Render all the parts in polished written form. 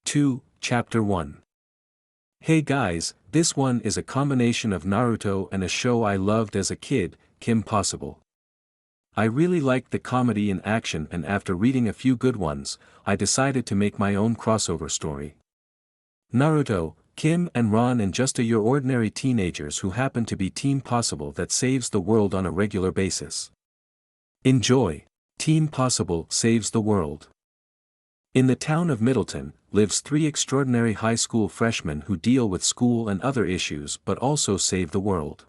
2, Chapter 1. Hey guys, this one is a combination of Naruto and a show I loved as a kid, Kim Possible. I really liked the comedy and action, and after reading a few good ones, I decided to make my own crossover story. Naruto, Kim and Ron and just your ordinary teenagers who happen to be Team Possible that saves the world on a regular basis. Enjoy! Team Possible saves the world. In the town of Middleton, lives 3 extraordinary high school freshmen who deal with school and other issues but also save the world.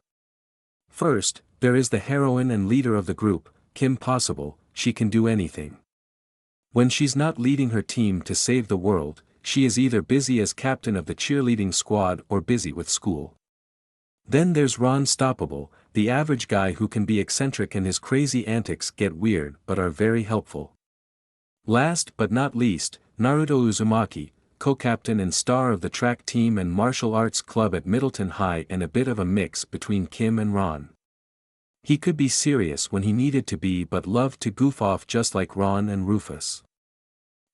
First, there is the heroine and leader of the group, Kim Possible. She can do anything. When she's not leading her team to save the world, she is either busy as captain of the cheerleading squad or busy with school. Then there's Ron Stoppable, the average guy who can be eccentric and his crazy antics get weird but are very helpful. Last but not least, Naruto Uzumaki, co-captain and star of the track team and martial arts club at Middleton High, and a bit of a mix between Kim and Ron. He could be serious when he needed to be but loved to goof off just like Ron and Rufus.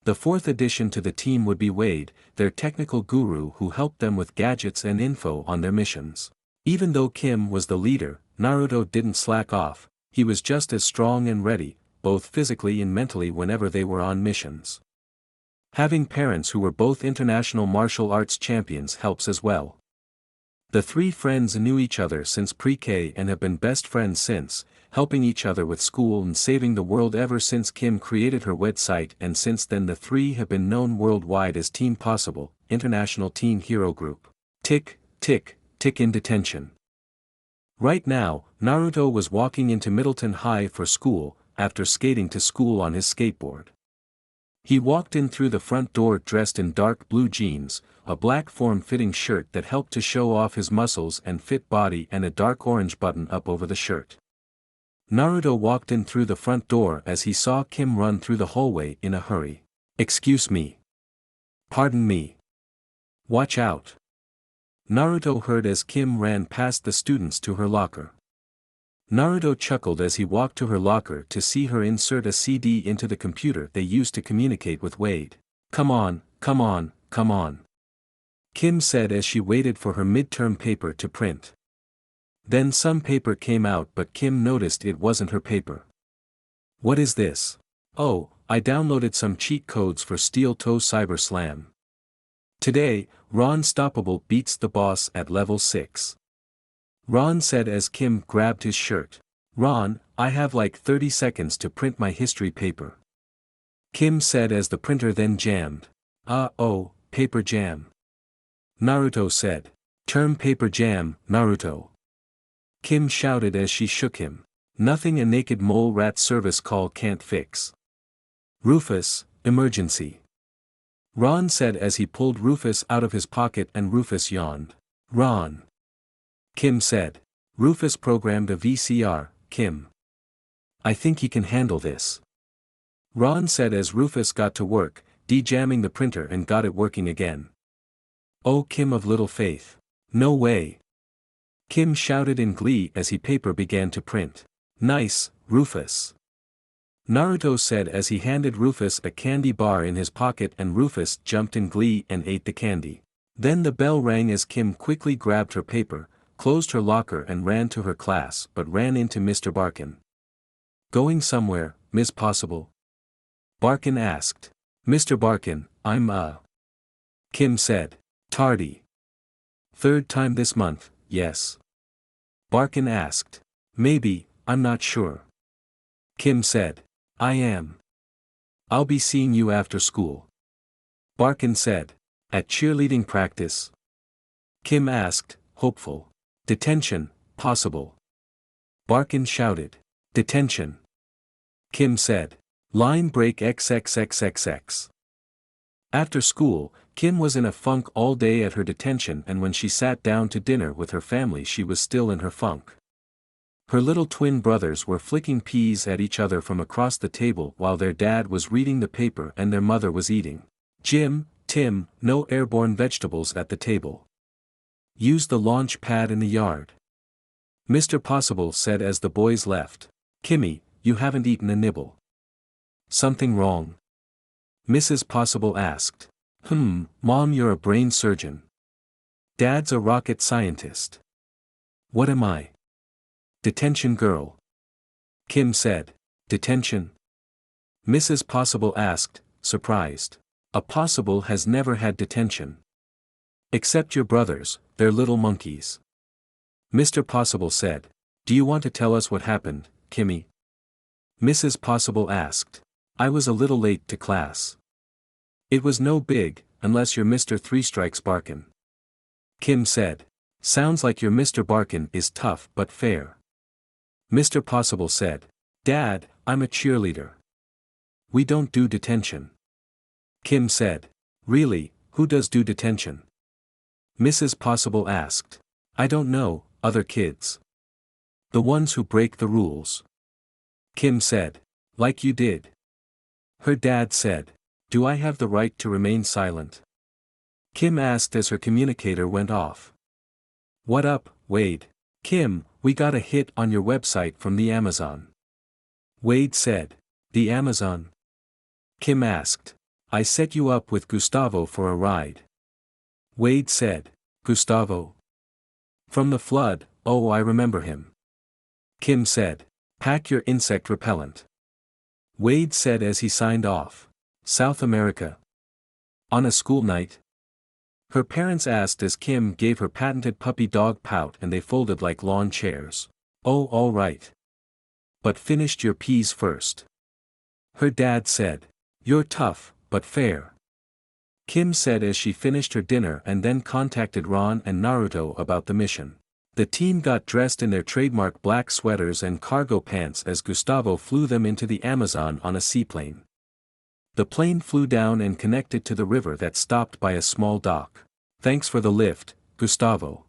The 4th addition to the team would be Wade, their technical guru who helped them with gadgets and info on their missions. Even though Kim was the leader, Naruto didn't slack off. He was just as strong and ready, both physically and mentally, whenever they were on missions. Having parents who were both international martial arts champions helps as well. The 3 friends knew each other since pre-K and have been best friends since, helping each other with school and saving the world ever since Kim created her website, and since then the 3 have been known worldwide as Team Possible, International Teen Hero Group. Tick, tick, tick in detention. Right now, Naruto was walking into Middleton High for school, after skating to school on his skateboard. He walked in through the front door dressed in dark blue jeans, a black form-fitting shirt that helped to show off his muscles and fit body, and a dark orange button up over the shirt. Naruto walked in through the front door as he saw Kim run through the hallway in a hurry. "Excuse me. Pardon me. Watch out," Naruto heard as Kim ran past the students to her locker. Naruto chuckled as he walked to her locker to see her insert a CD into the computer they used to communicate with Wade. "Come on, come on, come on," Kim said as she waited for her midterm paper to print. Then some paper came out, but Kim noticed it wasn't her paper. "What is this?" "Oh, I downloaded some cheat codes for Steel Toe Cyber Slam. Today, Ron Stoppable beats the boss at level 6. Ron said as Kim grabbed his shirt. "Ron, I have like 30 seconds to print my history paper," Kim said as the printer then jammed. Oh, paper jam," Naruto said. "Term paper jam, Naruto," Kim shouted as she shook him. "Nothing a naked mole rat service call can't fix. Rufus, emergency," Ron said as he pulled Rufus out of his pocket, and Rufus yawned. "Ron," Kim said. "Rufus programmed a VCR, Kim. I think he can handle this," Ron said as Rufus got to work, de-jamming the printer and got it working again. "Oh, Kim of little faith. No way," Kim shouted in glee as he paper began to print. "Nice, Rufus," Naruto said as he handed Rufus a candy bar in his pocket, and Rufus jumped in glee and ate the candy. Then the bell rang as Kim quickly grabbed her paper, closed her locker and ran to her class, but ran into Mr. Barkin. "Going somewhere, Miss Possible?" Barkin asked. "Mr. Barkin, I'm Kim said. "Tardy. 3rd time this month, yes?" Barkin asked. "Maybe, I'm not sure," Kim said. "I am. I'll be seeing you after school," Barkin said. "At cheerleading practice?" Kim asked, hopeful. "Detention, Possible," Barkin shouted. "Detention," Kim said. "Line break XXXXX." After school, Kim was in a funk all day at her detention, and when she sat down to dinner with her family she was still in her funk. Her little twin brothers were flicking peas at each other from across the table while their dad was reading the paper and their mother was eating. "Jim, Tim, no airborne vegetables at the table. Use the launch pad in the yard," Mr. Possible said as the boys left. "Kimmy, you haven't eaten a nibble." "Something wrong?" Mrs. Possible asked. Mom, you're a brain surgeon. Dad's a rocket scientist. What am I? Detention girl. Kim said. Detention? Mrs. Possible asked, surprised. A Possible has never had detention. Except your brothers, they're little monkeys. Mr. Possible said. Do you want to tell us what happened, Kimmy? Mrs. Possible asked. I was a little late to class. It was no big, unless you're Mr. Three Strikes Barkin. Kim said. Sounds like your Mr. Barkin is tough but fair. Mr. Possible said. Dad, I'm a cheerleader. We don't do detention. Kim said. Really, who does do detention? Mrs. Possible asked. I don't know, other kids. The ones who break the rules. Kim said. Like you did. Her dad said. Do I have the right to remain silent? Kim asked as her communicator went off. What up, Wade? Kim, we got a hit on your website from the Amazon. Wade said. The Amazon? Kim asked. I set you up with Gustavo for a ride. Wade said. Gustavo? From the flood, oh I remember him. Kim said. Pack your insect repellent. Wade said as he signed off. South America. On a school night? Her parents asked as Kim gave her patented puppy dog pout and they folded like lawn chairs. Oh all right. But finished your peas first. Her dad said. You're tough, but fair. Kim said as she finished her dinner and then contacted Ron and Naruto about the mission. The team got dressed in their trademark black sweaters and cargo pants as Gustavo flew them into the Amazon on a seaplane. The plane flew down and connected to the river that stopped by a small dock. Thanks for the lift, Gustavo.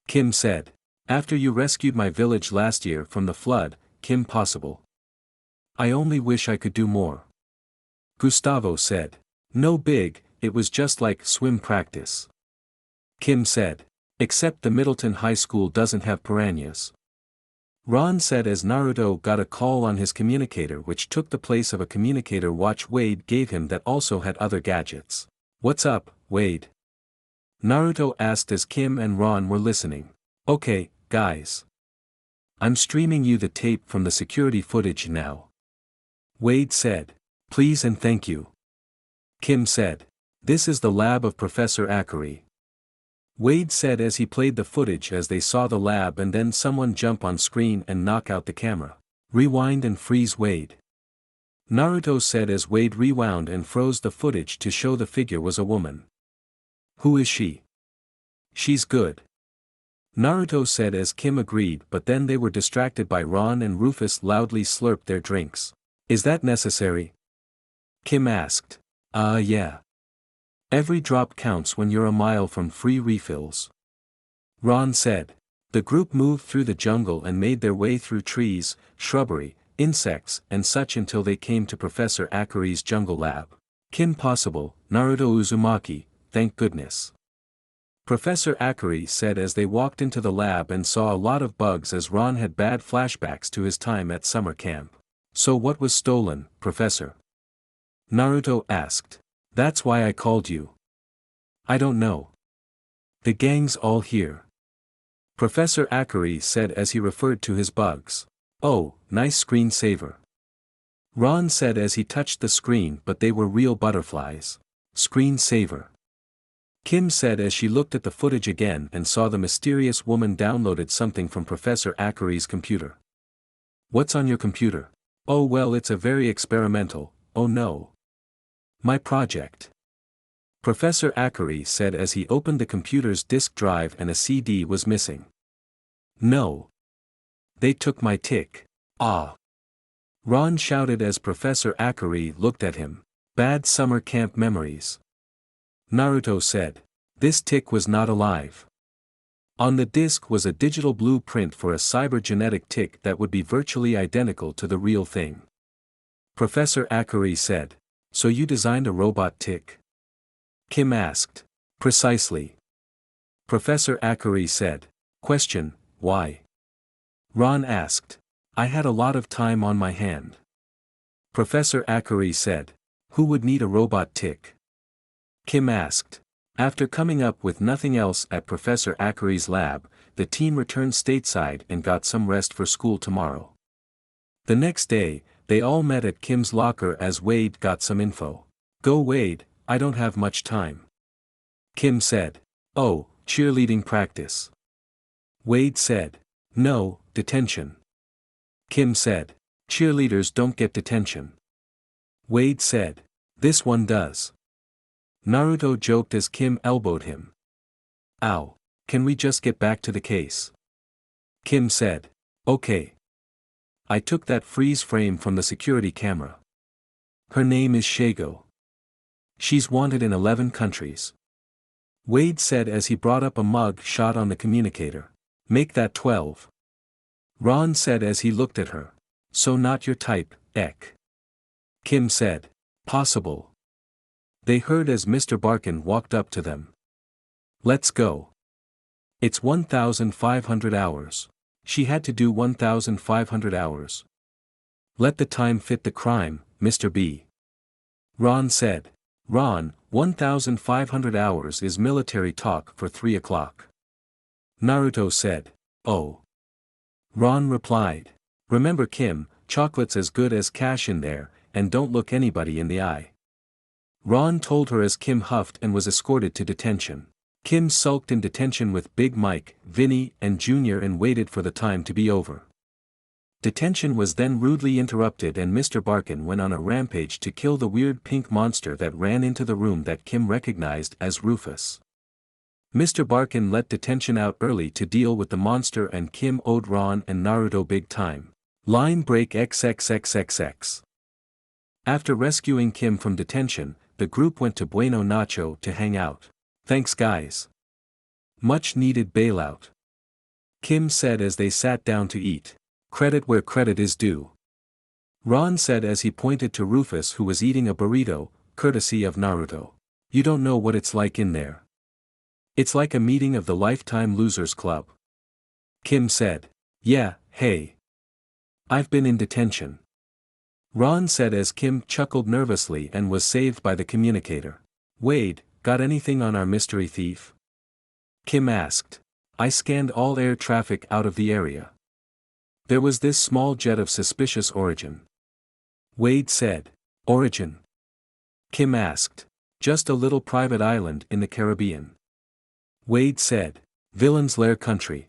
Kim said. After you rescued my village last year from the flood, Kim Possible. I only wish I could do more. Gustavo said. No big, it was just like swim practice. Kim said. Except the Middleton High School doesn't have piranhas. Ron said as Naruto got a call on his communicator which took the place of a communicator watch Wade gave him that also had other gadgets. What's up, Wade? Naruto asked as Kim and Ron were listening. Okay, guys. I'm streaming you the tape from the security footage now. Wade said. Please and thank you. Kim said. This is the lab of Professor Akari. Wade said as he played the footage as they saw the lab and then someone jump on screen and knock out the camera. Rewind and freeze Wade. Naruto said as Wade rewound and froze the footage to show the figure was a woman. Who is she? She's good. Naruto said as Kim agreed but then they were distracted by Ron and Rufus loudly slurped their drinks. Is that necessary? Kim asked. Yeah. Every drop counts when you're a mile from free refills. Ron said. The group moved through the jungle and made their way through trees, shrubbery, insects and such until they came to Professor Akari's jungle lab. Kim Possible, Naruto Uzumaki, thank goodness. Professor Akari said as they walked into the lab and saw a lot of bugs as Ron had bad flashbacks to his time at summer camp. So what was stolen, Professor? Naruto asked. That's why I called you. I don't know. The gang's all here. Professor Akari said as he referred to his bugs. Oh, nice screensaver. Ron said as he touched the screen but they were real butterflies. Screensaver. Kim said as she looked at the footage again and saw the mysterious woman downloaded something from Professor Akari's computer. What's on your computer? Oh well it's a very experimental, oh no. My project. Professor Akari said as he opened the computer's disk drive and a CD was missing. No. They took my tick. Ah. Ron shouted as Professor Akari looked at him. Bad summer camp memories. Naruto said. This tick was not alive. On the disk was a digital blueprint for a cybergenetic tick that would be virtually identical to the real thing. Professor Akari said. So you designed a robot tick? Kim asked. Precisely. Professor Akari said. Question, why? Ron asked. I had a lot of time on my hand. Professor Akari said. Who would need a robot tick? Kim asked. After coming up with nothing else at Professor Akari's lab, the team returned stateside and got some rest for school tomorrow. The next day, they all met at Kim's locker as Wade got some info. "Go Wade, I don't have much time." Kim said. "Oh, cheerleading practice." Wade said. "No, detention." Kim said. "Cheerleaders don't get detention." Wade said. "This one does." Naruto joked as Kim elbowed him. "Ow, can we just get back to the case?" Kim said. "Okay. I took that freeze frame from the security camera. Her name is Shago. She's wanted in 11 countries." Wade said as he brought up a mug shot on the communicator. "Make that 12. Ron said as he looked at her. "So not your type, Ek." Kim said. "Possible." They heard as Mr. Barkin walked up to them. "Let's go. It's 1,500 hours. She had to do 1,500 hours. Let the time fit the crime, Mr. B." Ron said. "Ron, 1,500 hours is military talk for 3 o'clock. Naruto said. "Oh." Ron replied. "Remember Kim, chocolate's as good as cash in there, and don't look anybody in the eye." Ron told her as Kim huffed and was escorted to detention. Kim sulked in detention with Big Mike, Vinny, and Junior and waited for the time to be over. Detention was then rudely interrupted and Mr. Barkin went on a rampage to kill the weird pink monster that ran into the room that Kim recognized as Rufus. Mr. Barkin let detention out early to deal with the monster and Kim owed Ron and Naruto big time. Line break XXXXX. After rescuing Kim from detention, the group went to Bueno Nacho to hang out. "Thanks guys. Much needed bailout," Kim said as they sat down to eat. "Credit where credit is due," Ron said as he pointed to Rufus who was eating a burrito, courtesy of Naruto. "You don't know what it's like in there. It's like a meeting of the Lifetime Losers Club." Kim said. "Yeah, hey. I've been in detention," Ron said as Kim chuckled nervously and was saved by the communicator. "Wade, got anything on our mystery thief?" Kim asked. "I scanned all air traffic out of the area. There was this small jet of suspicious origin." Wade said. "Origin?" Kim asked. "Just a little private island in the Caribbean." Wade said. "Villain's Lair country."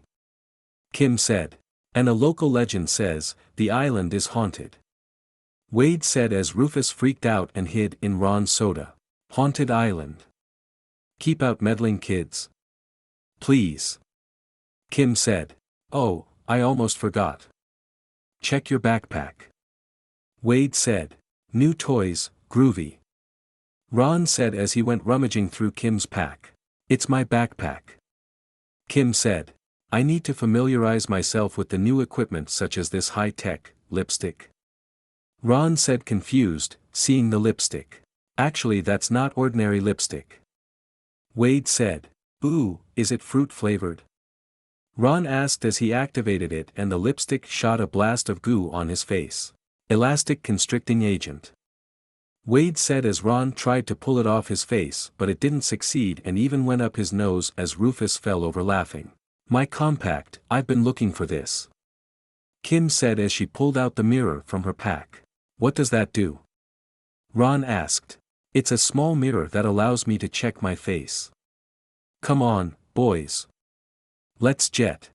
Kim said. "And a local legend says, the island is haunted." Wade said as Rufus freaked out and hid in Ron's soda. "Haunted island. Keep out meddling kids. Please." Kim said. "Oh, I almost forgot. Check your backpack." Wade said. "New toys, groovy." Ron said as he went rummaging through Kim's pack. "It's my backpack." Kim said. "I need to familiarize myself with the new equipment such as this high-tech lipstick." Ron said confused, seeing the lipstick. "Actually that's not ordinary lipstick." Wade said. "Ooh, is it fruit-flavored?" Ron asked as he activated it and the lipstick shot a blast of goo on his face. "Elastic constricting agent." Wade said as Ron tried to pull it off his face but it didn't succeed and even went up his nose as Rufus fell over laughing. "My compact, I've been looking for this," Kim said as she pulled out the mirror from her pack. "What does that do?" Ron asked. "It's a small mirror that allows me to check my face." "Come on, boys. Let's jet,"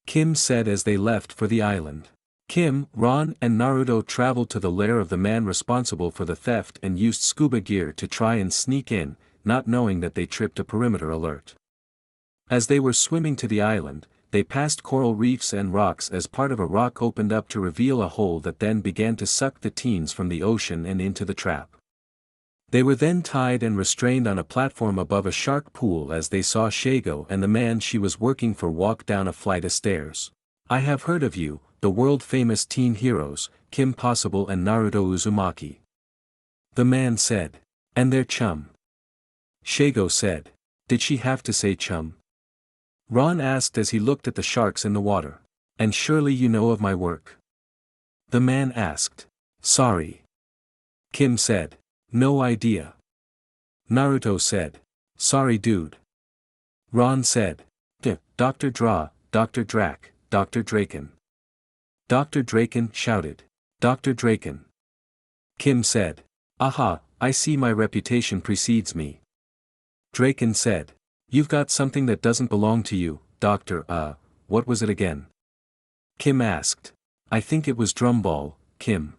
Kim said as they left for the island. Kim, Ron and Naruto traveled to the lair of the man responsible for the theft and used scuba gear to try and sneak in, not knowing that they tripped a perimeter alert. As they were swimming to the island, they passed coral reefs and rocks as part of a rock opened up to reveal a hole that then began to suck the teens from the ocean and into the trap. They were then tied and restrained on a platform above a shark pool as they saw Shago and the man she was working for walk down a flight of stairs. "I have heard of you, the world-famous teen heroes, Kim Possible and Naruto Uzumaki," the man said. "And their chum." Shago said. "Did she have to say chum?" Ron asked as he looked at the sharks in the water. "And surely you know of my work?" the man asked. "Sorry." Kim said. "No idea." Naruto said. Sorry dude. Ron said. Dr. Dr. Drak, Dr. Draken. Dr. Draken shouted. Dr. Draken. Kim said. Aha, I see my reputation precedes me. Draken said. You've got something that doesn't belong to you, Doctor. What was it again? Kim asked. I think it was drumball, Kim.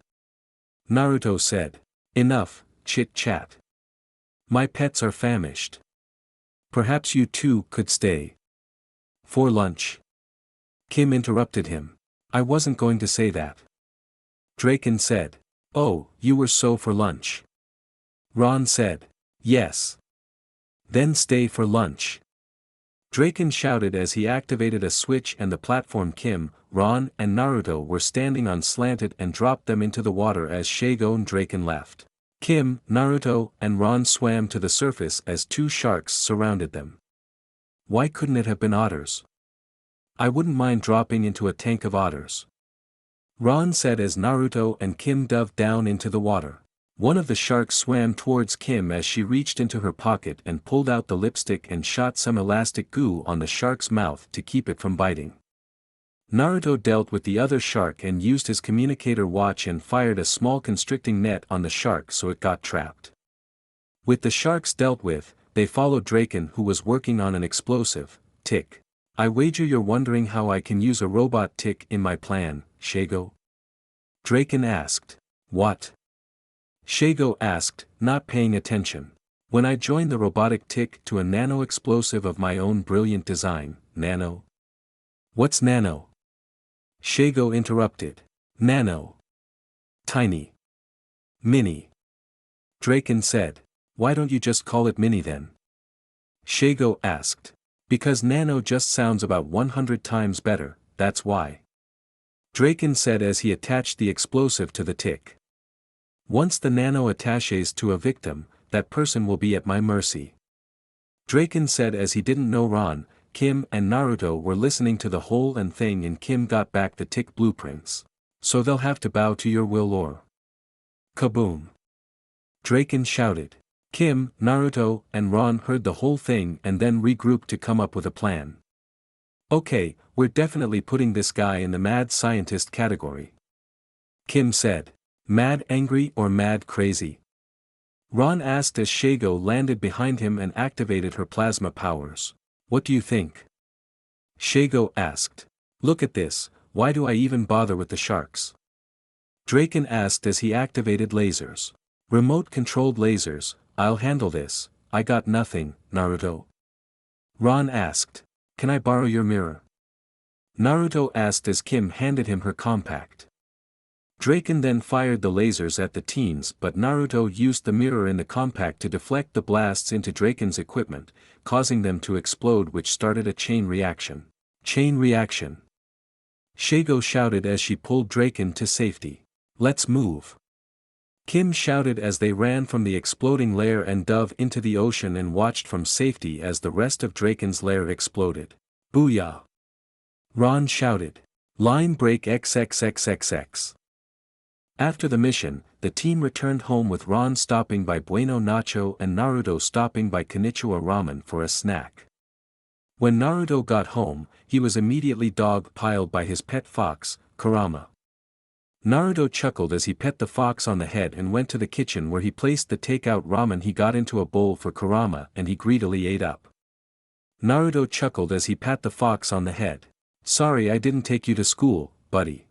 Naruto said. Enough, chit-chat. My pets are famished. Perhaps you two could stay. For lunch. Kim interrupted him. I wasn't going to say that. Draken said. Oh, you were so for lunch. Ron said. Yes. Then stay for lunch. Draken shouted as he activated a switch and the platform Kim, Ron and Naruto were standing on slanted and dropped them into the water as Shago and Draken left. Kim, Naruto, and Ron swam to the surface as two sharks surrounded them. Why couldn't it have been otters? I wouldn't mind dropping into a tank of otters. Ron said as Naruto and Kim dove down into the water. One of the sharks swam towards Kim as she reached into her pocket and pulled out the lipstick and shot some elastic goo on the shark's mouth to keep it from biting. Naruto dealt with the other shark and used his communicator watch and fired a small constricting net on the shark so it got trapped. With the sharks dealt with, they followed Draken who was working on an explosive, tick. I wager you're wondering how I can use a robot tick in my plan, Shago? Draken asked. What? Shago asked, not paying attention. When I joined the robotic tick to a nano-explosive of my own brilliant design, nano. What's nano? Shago interrupted. Nano. Tiny. Mini. Draken said. Why don't you just call it mini then? Shago asked. Because nano just sounds about 100 times better, that's why. Draken said as he attached the explosive to the tick. Once the nano attaches to a victim, that person will be at my mercy. Draken said as he didn't know Ron, Kim and Naruto were listening to the whole thing and Kim got back the tick blueprints. So they'll have to bow to your will or... Kaboom! Draken shouted. Kim, Naruto, and Ron heard the whole thing and then regrouped to come up with a plan. Okay, we're definitely putting this guy in the mad scientist category. Kim said. Mad angry or mad crazy? Ron asked as Shago landed behind him and activated her plasma powers. What do you think? Shago asked. Look at this, why do I even bother with the sharks? Draken asked as he activated lasers. Remote-controlled lasers, I'll handle this, I got nothing, Naruto. Ron asked. Can I borrow your mirror? Naruto asked as Kim handed him her compact. Draken then fired the lasers at the teens but Naruto used the mirror in the compact to deflect the blasts into Draken's equipment, causing them to explode which started a chain reaction. Chain reaction. Shago shouted as she pulled Draken to safety. Let's move. Kim shouted as they ran from the exploding lair and dove into the ocean and watched from safety as the rest of Draken's lair exploded. Booyah! Ron shouted. Line break XXXXX. After the mission, the team returned home with Ron stopping by Bueno Nacho and Naruto stopping by Konnichiwa Ramen for a snack. When Naruto got home, he was immediately dog-piled by his pet fox, Kurama. Naruto chuckled as he pet the fox on the head and went to the kitchen where he placed the takeout ramen he got into a bowl for Kurama and he greedily ate up. Naruto chuckled as he pat the fox on the head. Sorry I didn't take you to school, buddy.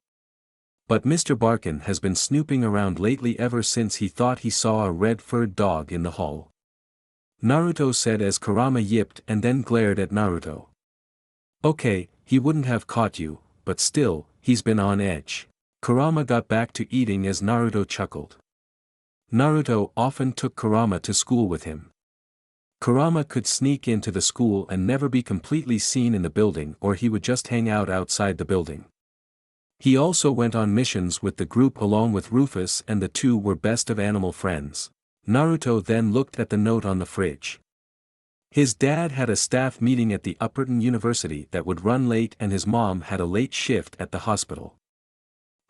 But Mr. Barkin has been snooping around lately ever since he thought he saw a red-furred dog in the hall. Naruto said as Kurama yipped and then glared at Naruto. Okay, he wouldn't have caught you, but still, he's been on edge. Kurama got back to eating as Naruto chuckled. Naruto often took Kurama to school with him. Kurama could sneak into the school and never be completely seen in the building or he would just hang out outside the building. He also went on missions with the group along with Rufus and the two were best of animal friends. Naruto then looked at the note on the fridge. His dad had a staff meeting at the Upperton University that would run late and his mom had a late shift at the hospital.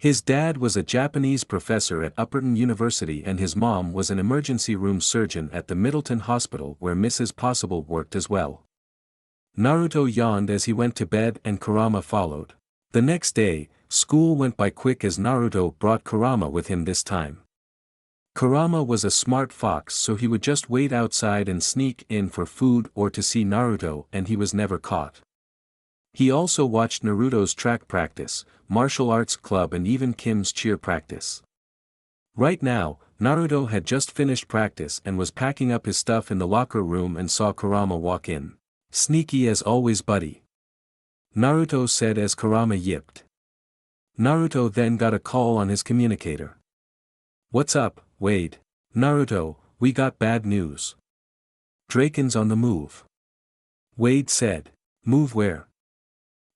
His dad was a Japanese professor at Upperton University and his mom was an emergency room surgeon at the Middleton Hospital where Mrs. Possible worked as well. Naruto yawned as he went to bed and Kurama followed. The next day, school went by quick as Naruto brought Kurama with him this time. Kurama was a smart fox, so he would just wait outside and sneak in for food or to see Naruto, and he was never caught. He also watched Naruto's track practice, martial arts club and even Kim's cheer practice. Right now, Naruto had just finished practice and was packing up his stuff in the locker room and saw Kurama walk in. "Sneaky as always, buddy," Naruto said as Kurama yipped. Naruto then got a call on his communicator. "What's up, Wade?" "Naruto, we got bad news. Draken's on the move," Wade said. "Move where?"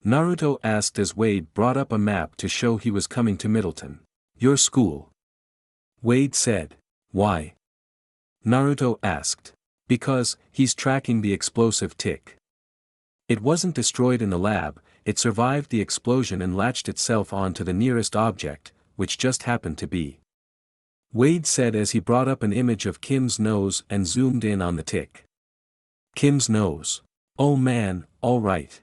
Naruto asked as Wade brought up a map to show he was coming to Middleton. "Your school," Wade said. "Why?" Naruto asked. "Because, he's tracking the explosive tick. It wasn't destroyed in the lab, it survived the explosion and latched itself onto the nearest object, which just happened to be." Wade said as he brought up an image of Kim's nose and zoomed in on the tick. "Kim's nose. Oh man, alright.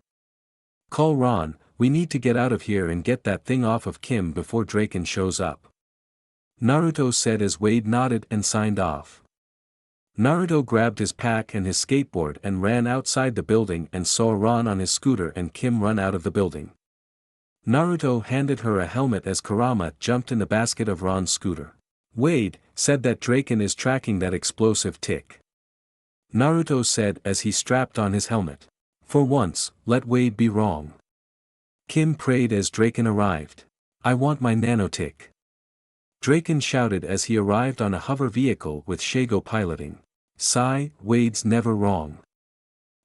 Call Ron, we need to get out of here and get that thing off of Kim before Draken shows up," Naruto said as Wade nodded and signed off. Naruto grabbed his pack and his skateboard and ran outside the building and saw Ron on his scooter and Kim run out of the building. Naruto handed her a helmet as Kurama jumped in the basket of Ron's scooter. "Wade said that Draken is tracking that explosive tick," Naruto said as he strapped on his helmet. "For once, let Wade be wrong." Kim prayed as Draken arrived. "I want my nanotick," Draken shouted as he arrived on a hover vehicle with Shago piloting. "Sigh, Wade's never wrong,"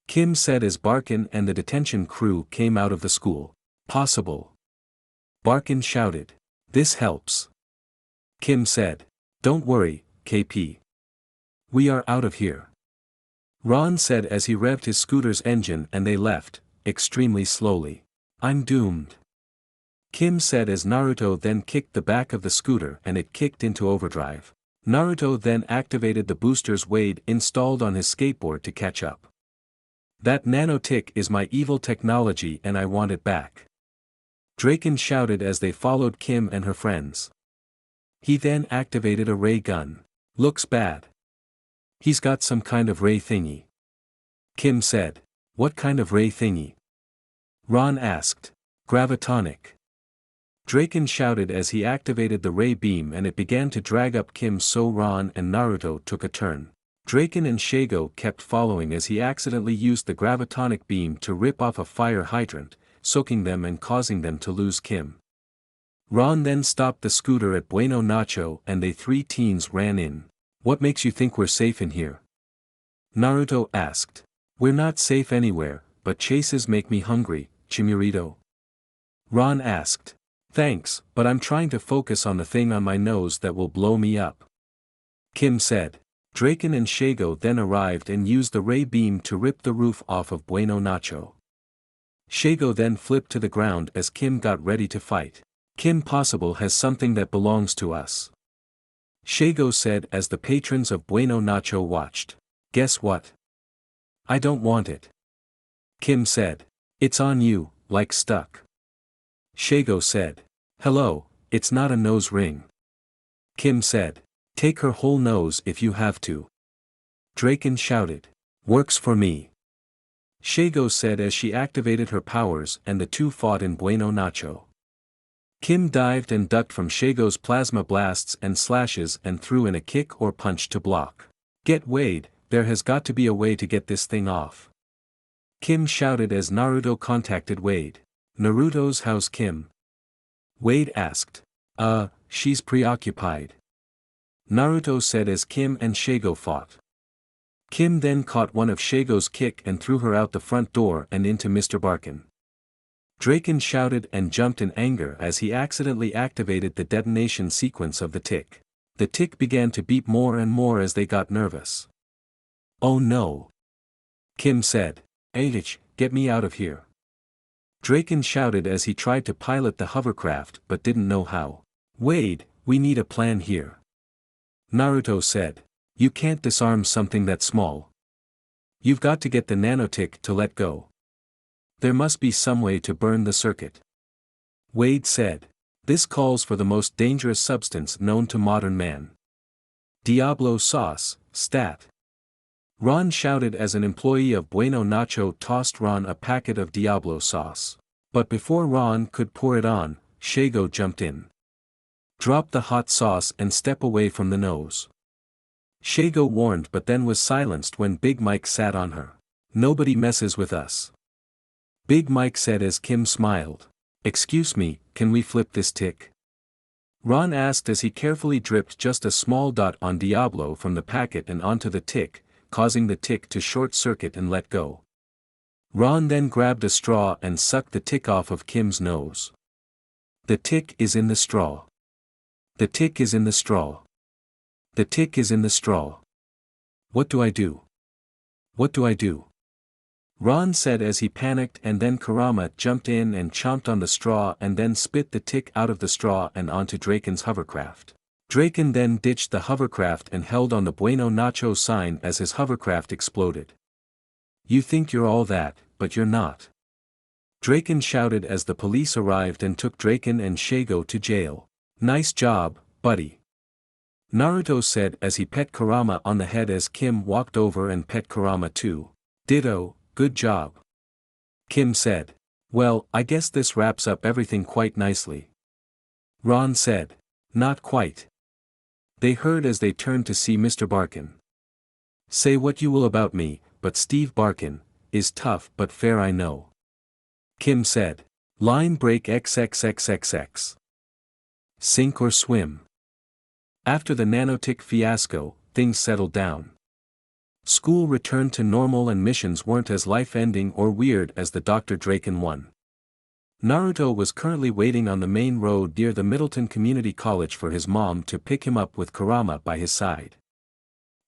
Kim said as Barkin and the detention crew came out of the school. "Possible," Barkin shouted. "This helps," Kim said. "Don't worry, KP. We are out of here," Ron said as he revved his scooter's engine and they left, extremely slowly. "I'm doomed," Kim said as Naruto then kicked the back of the scooter and it kicked into overdrive. Naruto then activated the boosters Wade installed on his skateboard to catch up. "That nanotick is my evil technology and I want it back," Draken shouted as they followed Kim and her friends. He then activated a ray gun. "Looks bad. He's got some kind of ray thingy," Kim said. "What kind of ray thingy?" Ron asked. "Gravitonic," Draken shouted as he activated the ray beam and it began to drag up Kim, so Ron and Naruto took a turn. Draken and Shago kept following as he accidentally used the gravitonic beam to rip off a fire hydrant, soaking them and causing them to lose Kim. Ron then stopped the scooter at Bueno Nacho and they three teens ran in. "What makes you think we're safe in here?" Naruto asked. "We're not safe anywhere, but chases make me hungry, Chimurito," Ron asked. "Thanks, but I'm trying to focus on the thing on my nose that will blow me up," Kim said. Draken and Shago then arrived and used the ray beam to rip the roof off of Bueno Nacho. Shago then flipped to the ground as Kim got ready to fight. "Kim Possible has something that belongs to us," Shago said as the patrons of Bueno Nacho watched. "Guess what? I don't want it," Kim said. "It's on you, like stuck," Shago said. "Hello, it's not a nose ring," Kim said. "Take her whole nose if you have to," Draken shouted. "Works for me," Shago said as she activated her powers and the two fought in Bueno Nacho. Kim dived and ducked from Shago's plasma blasts and slashes and threw in a kick or punch to block. "Get Wade, there has got to be a way to get this thing off," Kim shouted as Naruto contacted Wade. "Naruto's how's Kim?" Wade asked. She's preoccupied," Naruto said as Kim and Shago fought. Kim then caught one of Shago's kick and threw her out the front door and into Mr. Barkin. Draken shouted and jumped in anger as he accidentally activated the detonation sequence of the tick. The tick began to beep more and more as they got nervous. "Oh no," Kim said. "Get me out of here." Draken shouted as he tried to pilot the hovercraft but didn't know how. Wade, we need a plan here. Naruto said. You can't disarm something that small. You've got to get the nanotic to let go. There must be some way to burn the circuit. Wade said. This calls for the most dangerous substance known to modern man. Diablo sauce, stat. Ron shouted as an employee of Bueno Nacho tossed Ron a packet of Diablo sauce. But before Ron could pour it on, Shago jumped in. Drop the hot sauce and step away from the nose. Shago warned but then was silenced when Big Mike sat on her. Nobody messes with us. Big Mike said as Kim smiled. Excuse me, can we flip this tick? Ron asked as he carefully dripped just a small dot on Diablo from the packet and onto the tick, causing the tick to short circuit and let go. Ron then grabbed a straw and sucked the tick off of Kim's nose. The tick is in the straw. The tick is in the straw. The tick is in the straw. What do I do? What do I do? Ron said as he panicked, and then Kurama jumped in and chomped on the straw and then spit the tick out of the straw and onto Draken's hovercraft. Draken then ditched the hovercraft and held on the Bueno Nacho sign as his hovercraft exploded. You think you're all that, but you're not. Draken shouted as the police arrived and took Draken and Shago to jail. Nice job, buddy. Naruto said as he pet Kurama on the head as Kim walked over and pet Kurama too. Ditto, good job. Kim said. Well, I guess this wraps up everything quite nicely. Ron said. Not quite. They heard as they turned to see Mr. Barkin. Say what you will about me, but Steve Barkin is tough but fair, I know. Kim said. Line break XXXXX. Sink or swim. After the nanotic fiasco, things settled down. School returned to normal and missions weren't as life-ending or weird as the Dr. Draken one. Naruto was currently waiting on the main road near the Middleton Community College for his mom to pick him up with Kurama by his side.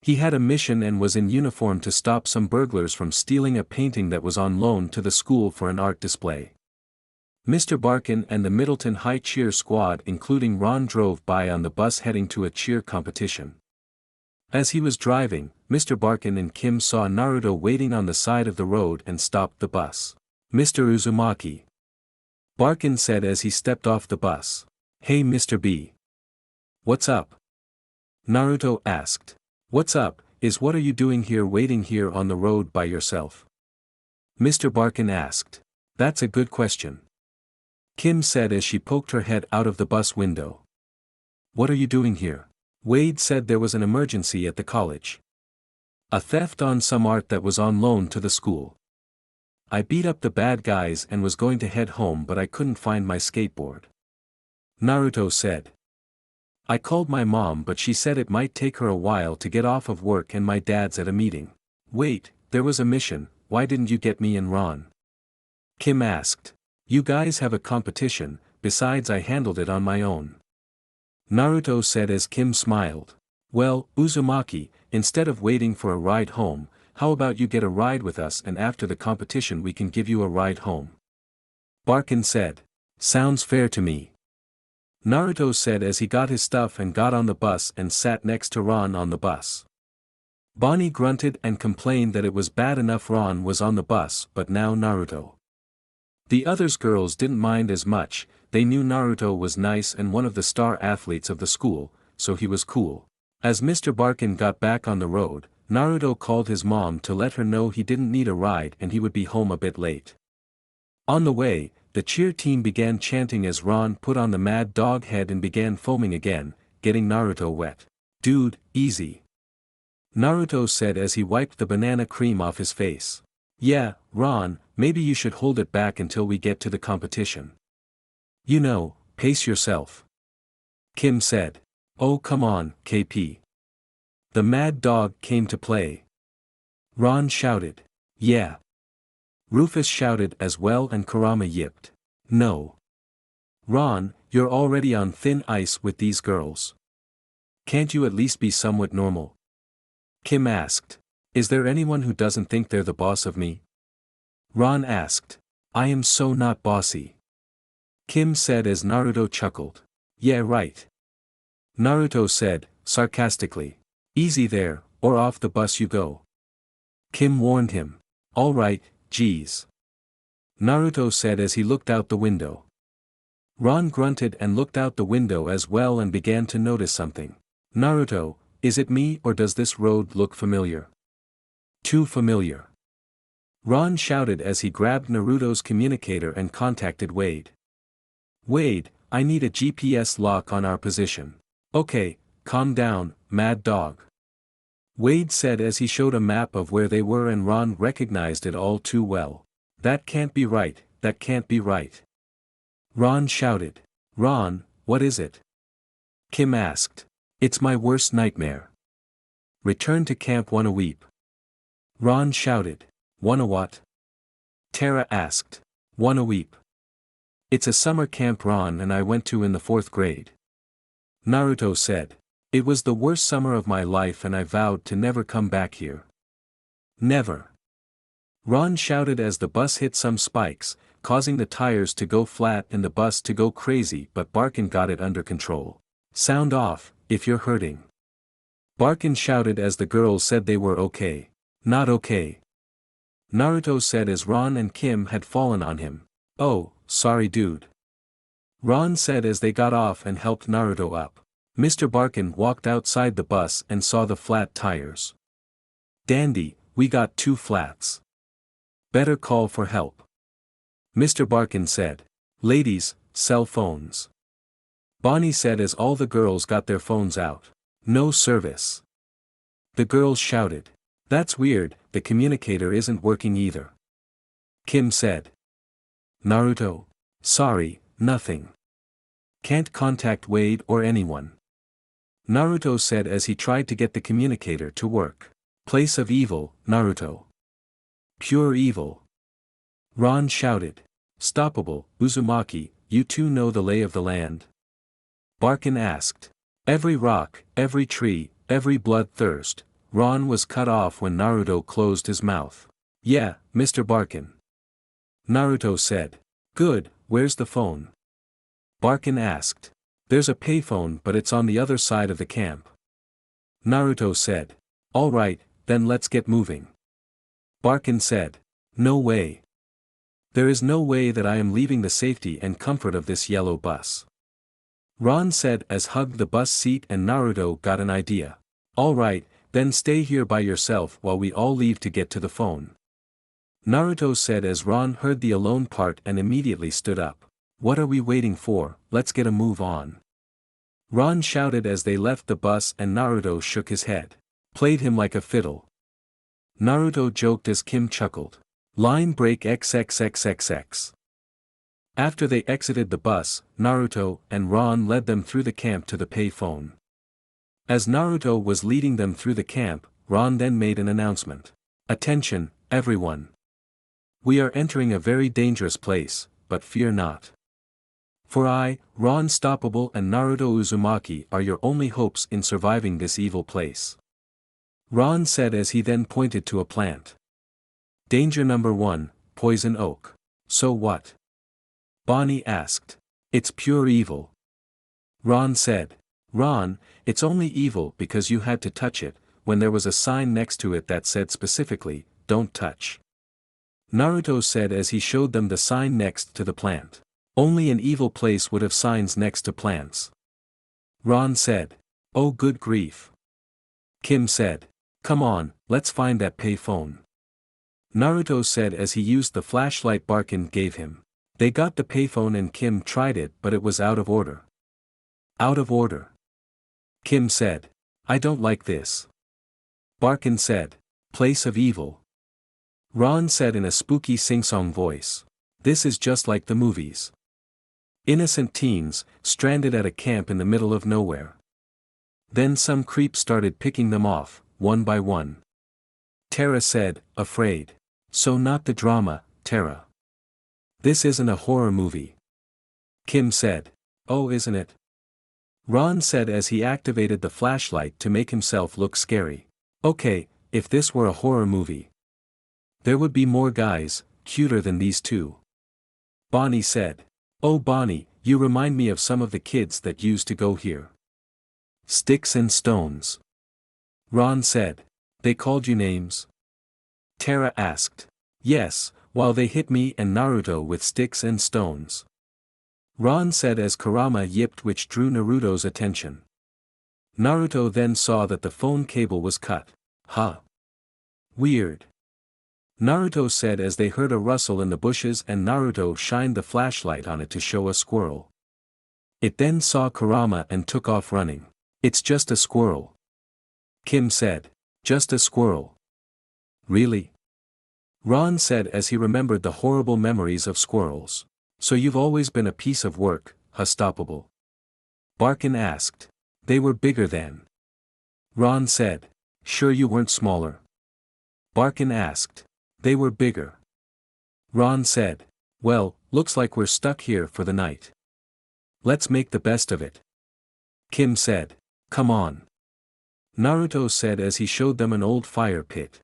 He had a mission and was in uniform to stop some burglars from stealing a painting that was on loan to the school for an art display. Mr. Barkin and the Middleton High Cheer Squad including Ron drove by on the bus heading to a cheer competition. As he was driving, Mr. Barkin and Kim saw Naruto waiting on the side of the road and stopped the bus. Mr. Uzumaki. Barkin said as he stepped off the bus. Hey Mr. B. What's up? Naruto asked. What's up, is what are you doing here waiting here on the road by yourself? Mr. Barkin asked. That's a good question. Kim said as she poked her head out of the bus window. What are you doing here? Wade said there was an emergency at the college. A theft on some art that was on loan to the school. I beat up the bad guys and was going to head home but I couldn't find my skateboard. Naruto said. I called my mom but she said it might take her a while to get off of work and my dad's at a meeting. Wait, there was a mission, why didn't you get me and Ron? Kim asked. You guys have a competition, besides I handled it on my own. Naruto said as Kim smiled. Well, Uzumaki, instead of waiting for a ride home, how about you get a ride with us and after the competition we can give you a ride home? Barkin said. Sounds fair to me. Naruto said as he got his stuff and got on the bus and sat next to Ron on the bus. Bonnie grunted and complained that it was bad enough Ron was on the bus but now Naruto. The others girls didn't mind as much, they knew Naruto was nice and one of the star athletes of the school, so he was cool. As Mr. Barkin got back on the road, Naruto called his mom to let her know he didn't need a ride and he would be home a bit late. On the way, the cheer team began chanting as Ron put on the mad dog head and began foaming again, getting Naruto wet. Dude, easy. Naruto said as he wiped the banana cream off his face. Yeah, Ron, maybe you should hold it back until we get to the competition. You know, pace yourself. Kim said. Oh come on, KP. The mad dog came to play. Ron shouted. Yeah. Rufus shouted as well and Kurama yipped. No. Ron, you're already on thin ice with these girls. Can't you at least be somewhat normal? Kim asked. Is there anyone who doesn't think they're the boss of me? Ron asked. I am so not bossy. Kim said as Naruto chuckled. Yeah right. Naruto said, sarcastically. Easy there, or off the bus you go. Kim warned him. Alright, geez. Naruto said as he looked out the window. Ron grunted and looked out the window as well and began to notice something. Naruto, is it me or does this road look familiar? Too familiar. Ron shouted as he grabbed Naruto's communicator and contacted Wade. Wade, I need a GPS lock on our position. Okay, calm down, mad dog. Wade said as he showed a map of where they were and Ron recognized it all too well. That can't be right, that can't be right. Ron shouted. Ron, what is it? Kim asked. It's my worst nightmare. Return to camp wanna weep. Ron shouted. Wanna what? Tara asked. Wanna weep. It's a summer camp Ron and I went to in the 4th grade. Naruto said. It was the worst summer of my life and I vowed to never come back here. Never. Ron shouted as the bus hit some spikes, causing the tires to go flat and the bus to go crazy, but Barkin got it under control. Sound off, if you're hurting. Barkin shouted as the girls said they were okay. Not okay. Naruto said as Ron and Kim had fallen on him. Oh, sorry dude. Ron said as they got off and helped Naruto up. Mr. Barkin walked outside the bus and saw the flat tires. Dandy, we got 2 flats. Better call for help. Mr. Barkin said. Ladies, cell phones. Bonnie said as all the girls got their phones out. No service. The girls shouted. That's weird, the communicator isn't working either. Kim said. Naruto. Sorry, nothing. Can't contact Wade or anyone. Naruto said as he tried to get the communicator to work. Place of evil, Naruto. Pure evil. Ron shouted. Stoppable, Uzumaki, you two know the lay of the land? Barkin asked. Every rock, every tree, every bloodthirst. Ron was cut off when Naruto closed his mouth. Yeah, Mr. Barkin. Naruto said. Good, where's the phone? Barkin asked. There's a payphone but it's on the other side of the camp. Naruto said. Alright, then let's get moving. Barkin said. No way. There is no way that I am leaving the safety and comfort of this yellow bus. Ron said as hugged the bus seat and Naruto got an idea. Alright, then stay here by yourself while we all leave to get to the phone. Naruto said as Ron heard the alone part and immediately stood up. What are we waiting for, let's get a move on. Ron shouted as they left the bus and Naruto shook his head. Played him like a fiddle. Naruto joked as Kim chuckled. Line break XXXXX. After they exited the bus, Naruto and Ron led them through the camp to the payphone. As Naruto was leading them through the camp, Ron then made an announcement. Attention, everyone. We are entering a very dangerous place, but fear not. For I, Ron Stoppable and Naruto Uzumaki are your only hopes in surviving this evil place. Ron said as he then pointed to a plant. Danger number 1, poison oak. So what? Bonnie asked. It's pure evil. Ron said. Ron, it's only evil because you had to touch it, when there was a sign next to it that said specifically, don't touch. Naruto said as he showed them the sign next to the plant. Only an evil place would have signs next to plants. Ron said. Oh good grief. Kim said. Come on, let's find that payphone. Naruto said as he used the flashlight Barkin gave him. They got the payphone and Kim tried it but it was out of order. Out of order. Kim said. I don't like this. Barkin said. Place of evil. Ron said in a spooky sing-song voice. This is just like the movies. Innocent teens, stranded at a camp in the middle of nowhere. Then some creep started picking them off, one by one. Tara said, afraid. So not the drama, Tara. This isn't a horror movie. Kim said. Oh isn't it? Ron said as he activated the flashlight to make himself look scary. Okay, if this were a horror movie. There would be more guys, cuter than these two. Bonnie said. Oh Bonnie, you remind me of some of the kids that used to go here. Sticks and stones. Ron said. They called you names? Tara asked. Yes, while they hit me and Naruto with sticks and stones. Ron said as Kurama yipped, which drew Naruto's attention. Naruto then saw that the phone cable was cut. Huh. Weird. Naruto said as they heard a rustle in the bushes and Naruto shined the flashlight on it to show a squirrel. It then saw Kurama and took off running. It's just a squirrel. Kim said. Just a squirrel. Really? Ron said as he remembered the horrible memories of squirrels. So you've always been a piece of work, huh? Stoppable? Barkin asked. They were bigger then. Ron said. Sure you weren't smaller? Barkin asked. They were bigger. Ron said. Well, looks like we're stuck here for the night. Let's make the best of it. Kim said. Come on. Naruto said as he showed them an old fire pit.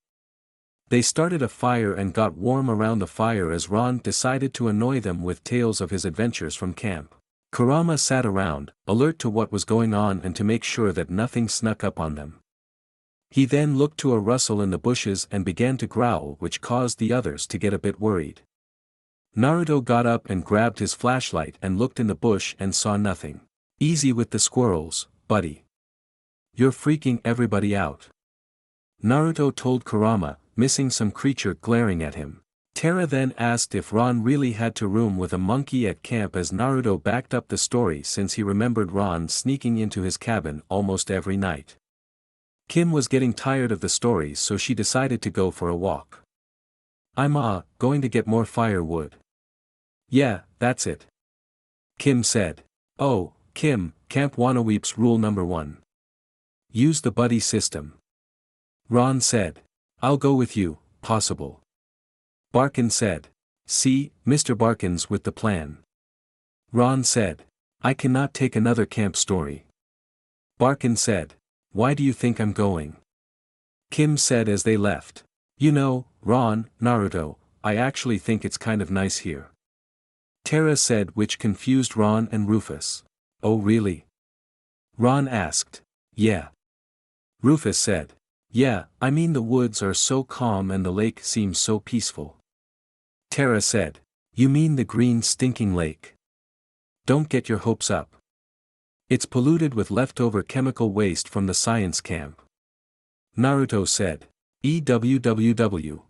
They started a fire and got warm around the fire as Ron decided to annoy them with tales of his adventures from camp. Kurama sat around, alert to what was going on and to make sure that nothing snuck up on them. He then looked to a rustle in the bushes and began to growl, which caused the others to get a bit worried. Naruto got up and grabbed his flashlight and looked in the bush and saw nothing. Easy with the squirrels, buddy. You're freaking everybody out. Naruto told Kurama, missing some creature glaring at him. Tara then asked if Ron really had to room with a monkey at camp as Naruto backed up the story since he remembered Ron sneaking into his cabin almost every night. Kim was getting tired of the stories, so she decided to go for a walk. I'm going to get more firewood. Yeah, that's it. Kim said. Oh, Kim, Camp Wanaweep's rule number 1. Use the buddy system. Ron said. I'll go with you, possible. Barkin said. See, Mr. Barkin's with the plan. Ron said. I cannot take another camp story. Barkin said. Why do you think I'm going? Kim said as they left. You know, Ron, Naruto, I actually think it's kind of nice here. Tara said, which confused Ron and Rufus. Oh really? Ron asked. Yeah. Rufus said. Yeah, I mean the woods are so calm and the lake seems so peaceful. Tara said. You mean the green stinking lake? Don't get your hopes up. It's polluted with leftover chemical waste from the science camp. Naruto said. EWWW.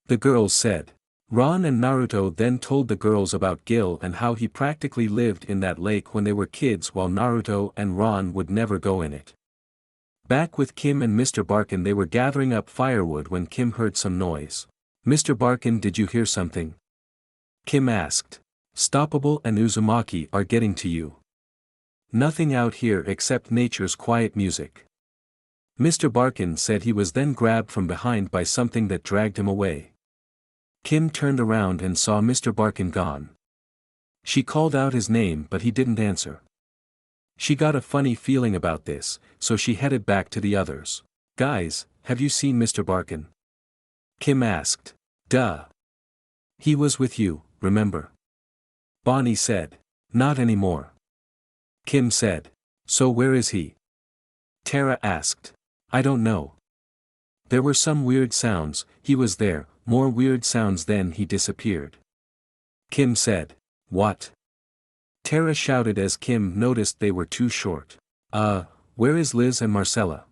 The girls said. Ron and Naruto then told the girls about Gil and how he practically lived in that lake when they were kids while Naruto and Ron would never go in it. Back with Kim and Mr. Barkin, they were gathering up firewood when Kim heard some noise. Mr. Barkin, did you hear something? Kim asked. Stoppable and Uzumaki are getting to you. Nothing out here except nature's quiet music. Mr. Barkin said he was then grabbed from behind by something that dragged him away. Kim turned around and saw Mr. Barkin gone. She called out his name but he didn't answer. She got a funny feeling about this, so she headed back to the others. Guys, have you seen Mr. Barkin? Kim asked. Duh. He was with you, remember? Bonnie said. Not anymore. Kim said. So where is he? Tara asked. I don't know. There were some weird sounds, he was there, more weird sounds, then he disappeared. Kim said. What? Tara shouted as Kim noticed they were too short. Where is Liz and Marcella?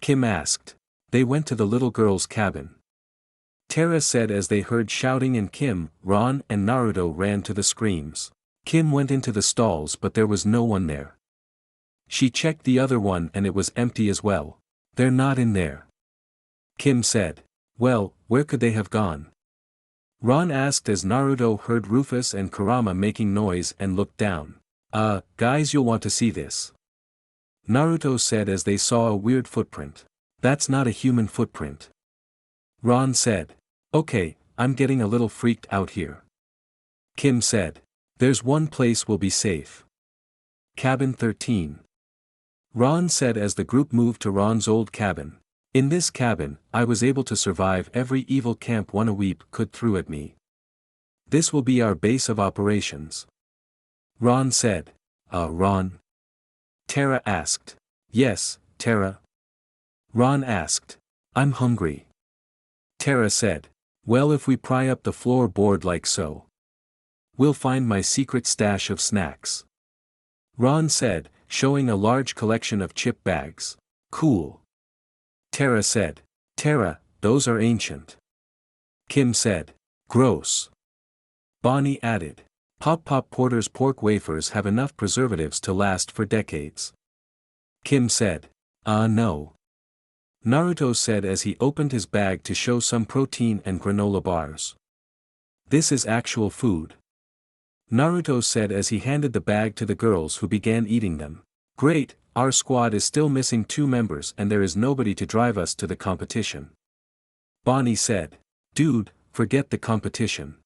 Kim asked. They went to the little girl's cabin. Tara said as they heard shouting and Kim, Ron and Naruto ran to the screams. Kim went into the stalls but there was no one there. She checked the other one and it was empty as well. They're not in there. Kim said. Well, where could they have gone? Ron asked as Naruto heard Rufus and Kurama making noise and looked down. Guys, you'll want to see this. Naruto said as they saw a weird footprint. That's not a human footprint. Ron said. Okay, I'm getting a little freaked out here. Kim said. There's one place we'll be safe. Cabin 13. Ron said as the group moved to Ron's old cabin. In this cabin, I was able to survive every evil Camp Wanaweep could threw at me. This will be our base of operations. Ron said. Ron? Tara asked. Yes, Tara. Ron asked. I'm hungry. Tara said. Well, if we pry up the floorboard like so, we'll find my secret stash of snacks. Ron said, showing a large collection of chip bags. Cool. Tara said. Tara, those are ancient. Kim said. Gross. Bonnie added. Pop Porter's pork wafers have enough preservatives to last for decades. Kim said. No. Naruto said as he opened his bag to show some protein and granola bars. This is actual food. Naruto said as he handed the bag to the girls who began eating them. Great, our squad is still missing 2 members and there is nobody to drive us to the competition. Bonnie said. Dude, forget the competition.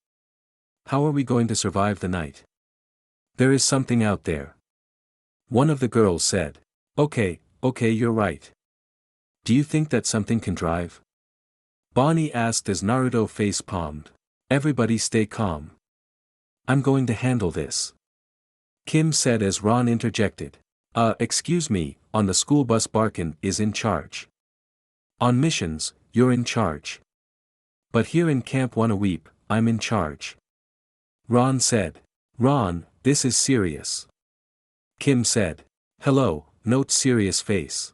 How are we going to survive the night? There is something out there. One of the girls said. Okay, you're right. Do you think that something can drive? Bonnie asked as Naruto face palmed. Everybody stay calm. I'm going to handle this. Kim said as Ron interjected. Excuse me, on the school bus Barkin is in charge. On missions, you're in charge. But here in Camp Wanna-Weep, I'm in charge. Ron said. Ron, this is serious. Kim said. Hello, note serious face.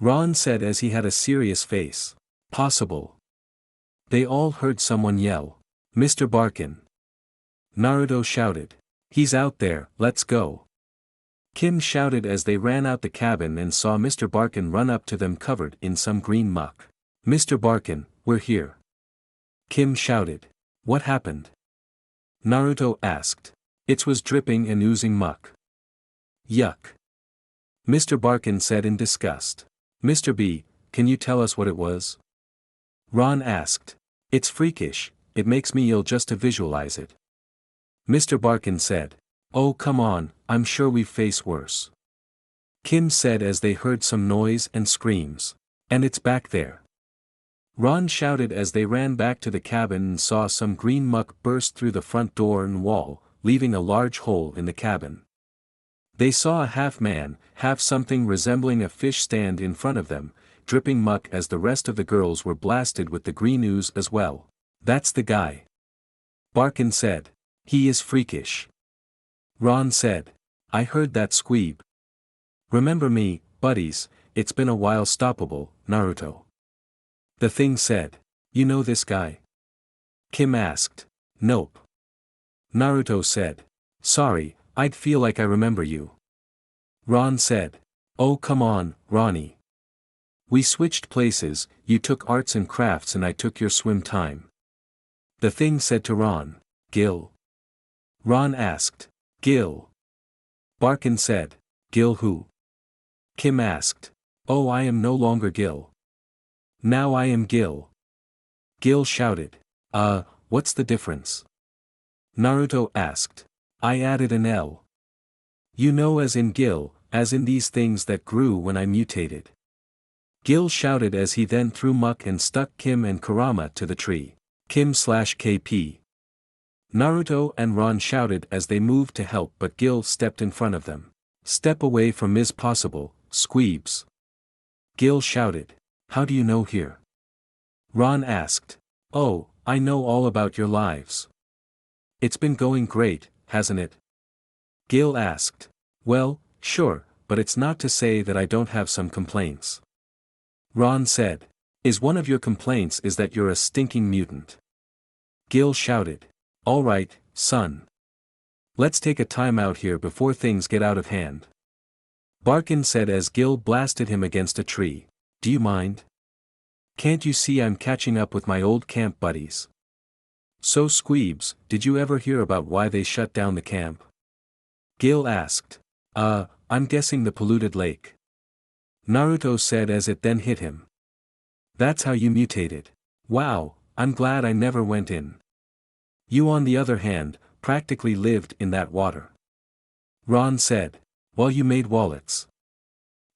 Ron said as he had a serious face. Possible. They all heard someone yell. Mr. Barkin. Naruto shouted. He's out there, let's go. Kim shouted as they ran out the cabin and saw Mr. Barkin run up to them covered in some green muck. Mr. Barkin, we're here. Kim shouted. What happened? Naruto asked. It was dripping and oozing muck. Yuck. Mr. Barkin said in disgust. Mr. B, can you tell us what it was? Ron asked. It's freakish, it makes me ill just to visualize it. Mr. Barkin said. Oh come on, I'm sure we've faced worse. Kim said as they heard some noise and screams. And it's back there. Ron shouted as they ran back to the cabin and saw some green muck burst through the front door and wall, leaving a large hole in the cabin. They saw a half-man, half-something resembling a fish stand in front of them, dripping muck as the rest of the girls were blasted with the green ooze as well. That's the guy. Barkin said. He is freakish. Ron said. I heard that squeeb. Remember me, buddies, it's been a while. Stoppable, Naruto. The thing said. You know this guy? Kim asked. Nope. Naruto said. Sorry, I'd feel like I remember you. Ron said. Oh come on, Ronnie. We switched places, you took arts and crafts and I took your swim time. The thing said to Ron. Gil. Ron asked. Gil. Barkin said. Gil who? Kim asked. Oh, I am no longer Gil. Now I am Gil. Gil shouted. What's the difference? Naruto asked. I added an L. You know, as in Gil, as in these things that grew when I mutated. Gil shouted as he then threw muck and stuck Kim and Kurama to the tree. Kim/KP. Naruto and Ron shouted as they moved to help, but Gil stepped in front of them. Step away from Ms. Possible, squeebs. Gil shouted. How do you know here? Ron asked. Oh, I know all about your lives. It's been going great, hasn't it? Gil asked. Well, sure, but it's not to say that I don't have some complaints. Ron said. Is one of your complaints is that you're a stinking mutant? Gil shouted. All right, son. Let's take a time out here before things get out of hand. Barkin said as Gil blasted him against a tree. Do you mind? Can't you see I'm catching up with my old camp buddies? So squeebs, did you ever hear about why they shut down the camp? Gil asked. I'm guessing the polluted lake. Naruto said as it then hit him. That's how you mutated. Wow, I'm glad I never went in. You on the other hand, practically lived in that water. Ron said. Well, you made wallets.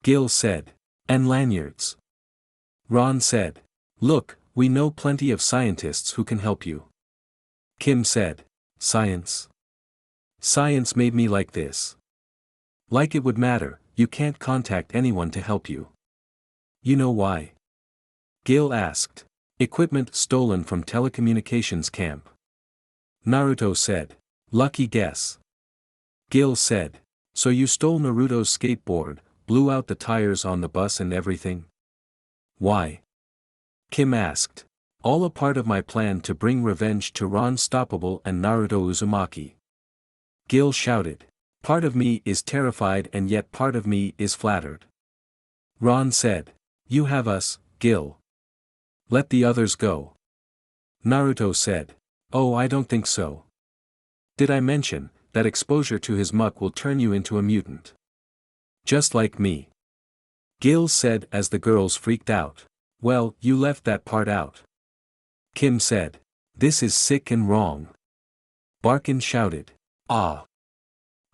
Gil said. And lanyards. Ron said. Look, we know plenty of scientists who can help you. Kim said. Science. Science made me like this. Like it would matter, you can't contact anyone to help you. You know why? Gil asked. Equipment stolen from telecommunications camp. Naruto said. Lucky guess. Gil said. So you stole Naruto's skateboard, blew out the tires on the bus and everything? Why? Kim asked. All a part of my plan to bring revenge to Ron Stoppable and Naruto Uzumaki. Gil shouted. Part of me is terrified and yet part of me is flattered. Ron said. You have us, Gil. Let the others go. Naruto said. Oh, I don't think so. Did I mention that exposure to his muck will turn you into a mutant? Just like me. Gil said as the girls freaked out. Well, you left that part out. Kim said. This is sick and wrong. Barkin shouted. Ah.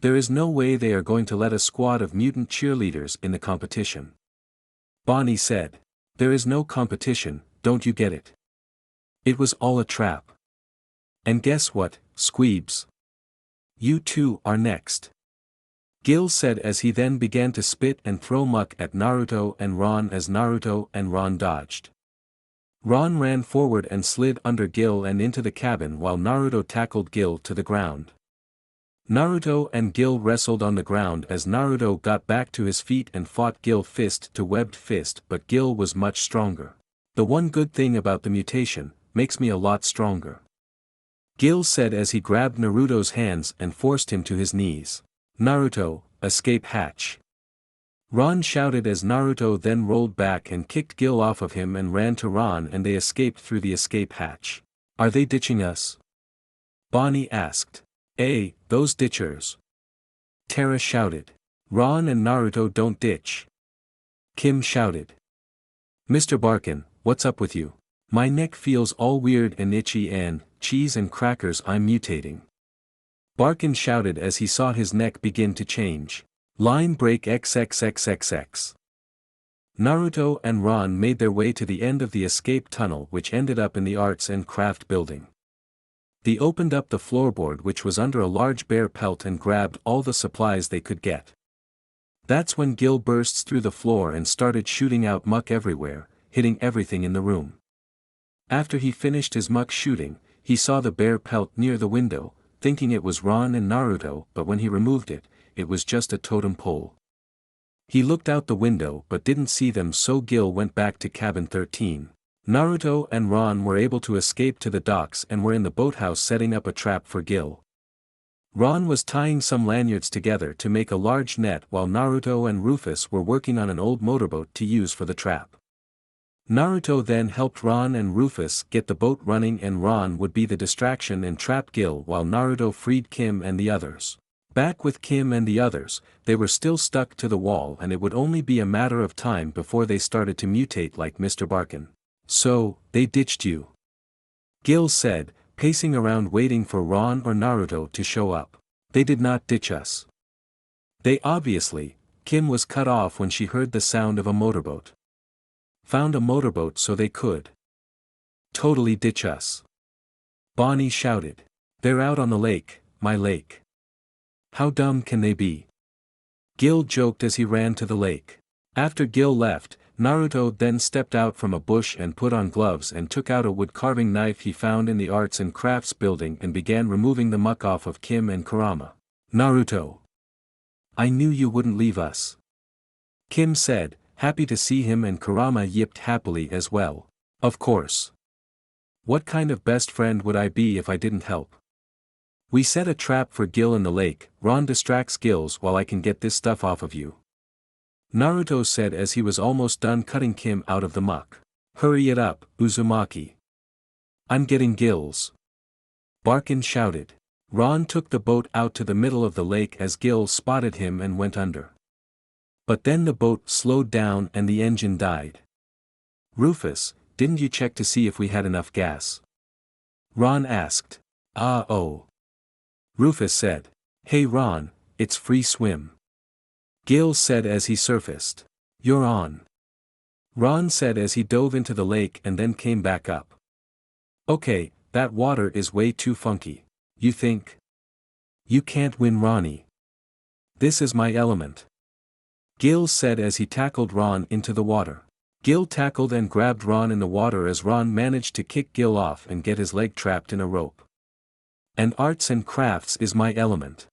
There is no way they are going to let a squad of mutant cheerleaders in the competition. Bonnie said. There is no competition, don't you get it? It was all a trap. And guess what, Squeebs? You two are next. Gil said as he then began to spit and throw muck at Naruto and Ron as Naruto and Ron dodged. Ron ran forward and slid under Gil and into the cabin while Naruto tackled Gil to the ground. Naruto and Gil wrestled on the ground as Naruto got back to his feet and fought Gil fist to webbed fist, but Gil was much stronger. The one good thing about the mutation, makes me a lot stronger. Gil said as he grabbed Naruto's hands and forced him to his knees. Naruto, escape hatch. Ron shouted as Naruto then rolled back and kicked Gil off of him and ran to Ron and they escaped through the escape hatch. Are they ditching us? Bonnie asked. Those ditchers. Terra shouted. Ron and Naruto don't ditch. Kim shouted. Mr. Barkin, what's up with you? My neck feels all weird and itchy and, cheese and crackers, I'm mutating. Barkin shouted as he saw his neck begin to change. Line break XXXXX. Naruto and Ron made their way to the end of the escape tunnel which ended up in the arts and craft building. They opened up the floorboard which was under a large bear pelt and grabbed all the supplies they could get. That's when Gil bursts through the floor and started shooting out muck everywhere, hitting everything in the room. After he finished his muck shooting, he saw the bear pelt near the window, thinking it was Ron and Naruto, but when he removed it, it was just a totem pole. He looked out the window but didn't see them, so Gil went back to cabin 13. Naruto and Ron were able to escape to the docks and were in the boathouse setting up a trap for Gil. Ron was tying some lanyards together to make a large net while Naruto and Rufus were working on an old motorboat to use for the trap. Naruto then helped Ron and Rufus get the boat running and Ron would be the distraction and trap Gil while Naruto freed Kim and the others. Back with Kim and the others, they were still stuck to the wall and it would only be a matter of time before they started to mutate like Mr. Barkin. So, they ditched you? Gil said, pacing around waiting for Ron or Naruto to show up. They did not ditch us. They obviously, Kim was cut off when she heard the sound of a motorboat. Found a motorboat so they could totally ditch us. Bonnie shouted. They're out on the lake, my lake. How dumb can they be? Gil joked as he ran to the lake. After Gil left, Naruto then stepped out from a bush and put on gloves and took out a wood carving knife he found in the arts and crafts building and began removing the muck off of Kim and Kurama. Naruto. I knew you wouldn't leave us. Kim said, happy to see him, and Kurama yipped happily as well. Of course. What kind of best friend would I be if I didn't help? We set a trap for Gil in the lake. Ron distracts Gils while I can get this stuff off of you. Naruto said as he was almost done cutting Kim out of the muck. Hurry it up, Uzumaki. I'm getting Gils. Barkin shouted. Ron took the boat out to the middle of the lake as Gil spotted him and went under. But then the boat slowed down and the engine died. Rufus, didn't you check to see if we had enough gas? Ron asked. Oh. Rufus said. Hey Ron, it's free swim. Gil said as he surfaced. You're on. Ron said as he dove into the lake and then came back up. Okay, that water is way too funky. You think? You can't win, Ronnie. This is my element. Gil said as he tackled Ron into the water. Gil tackled and grabbed Ron in the water as Ron managed to kick Gil off and get his leg trapped in a rope. And arts and crafts is my element.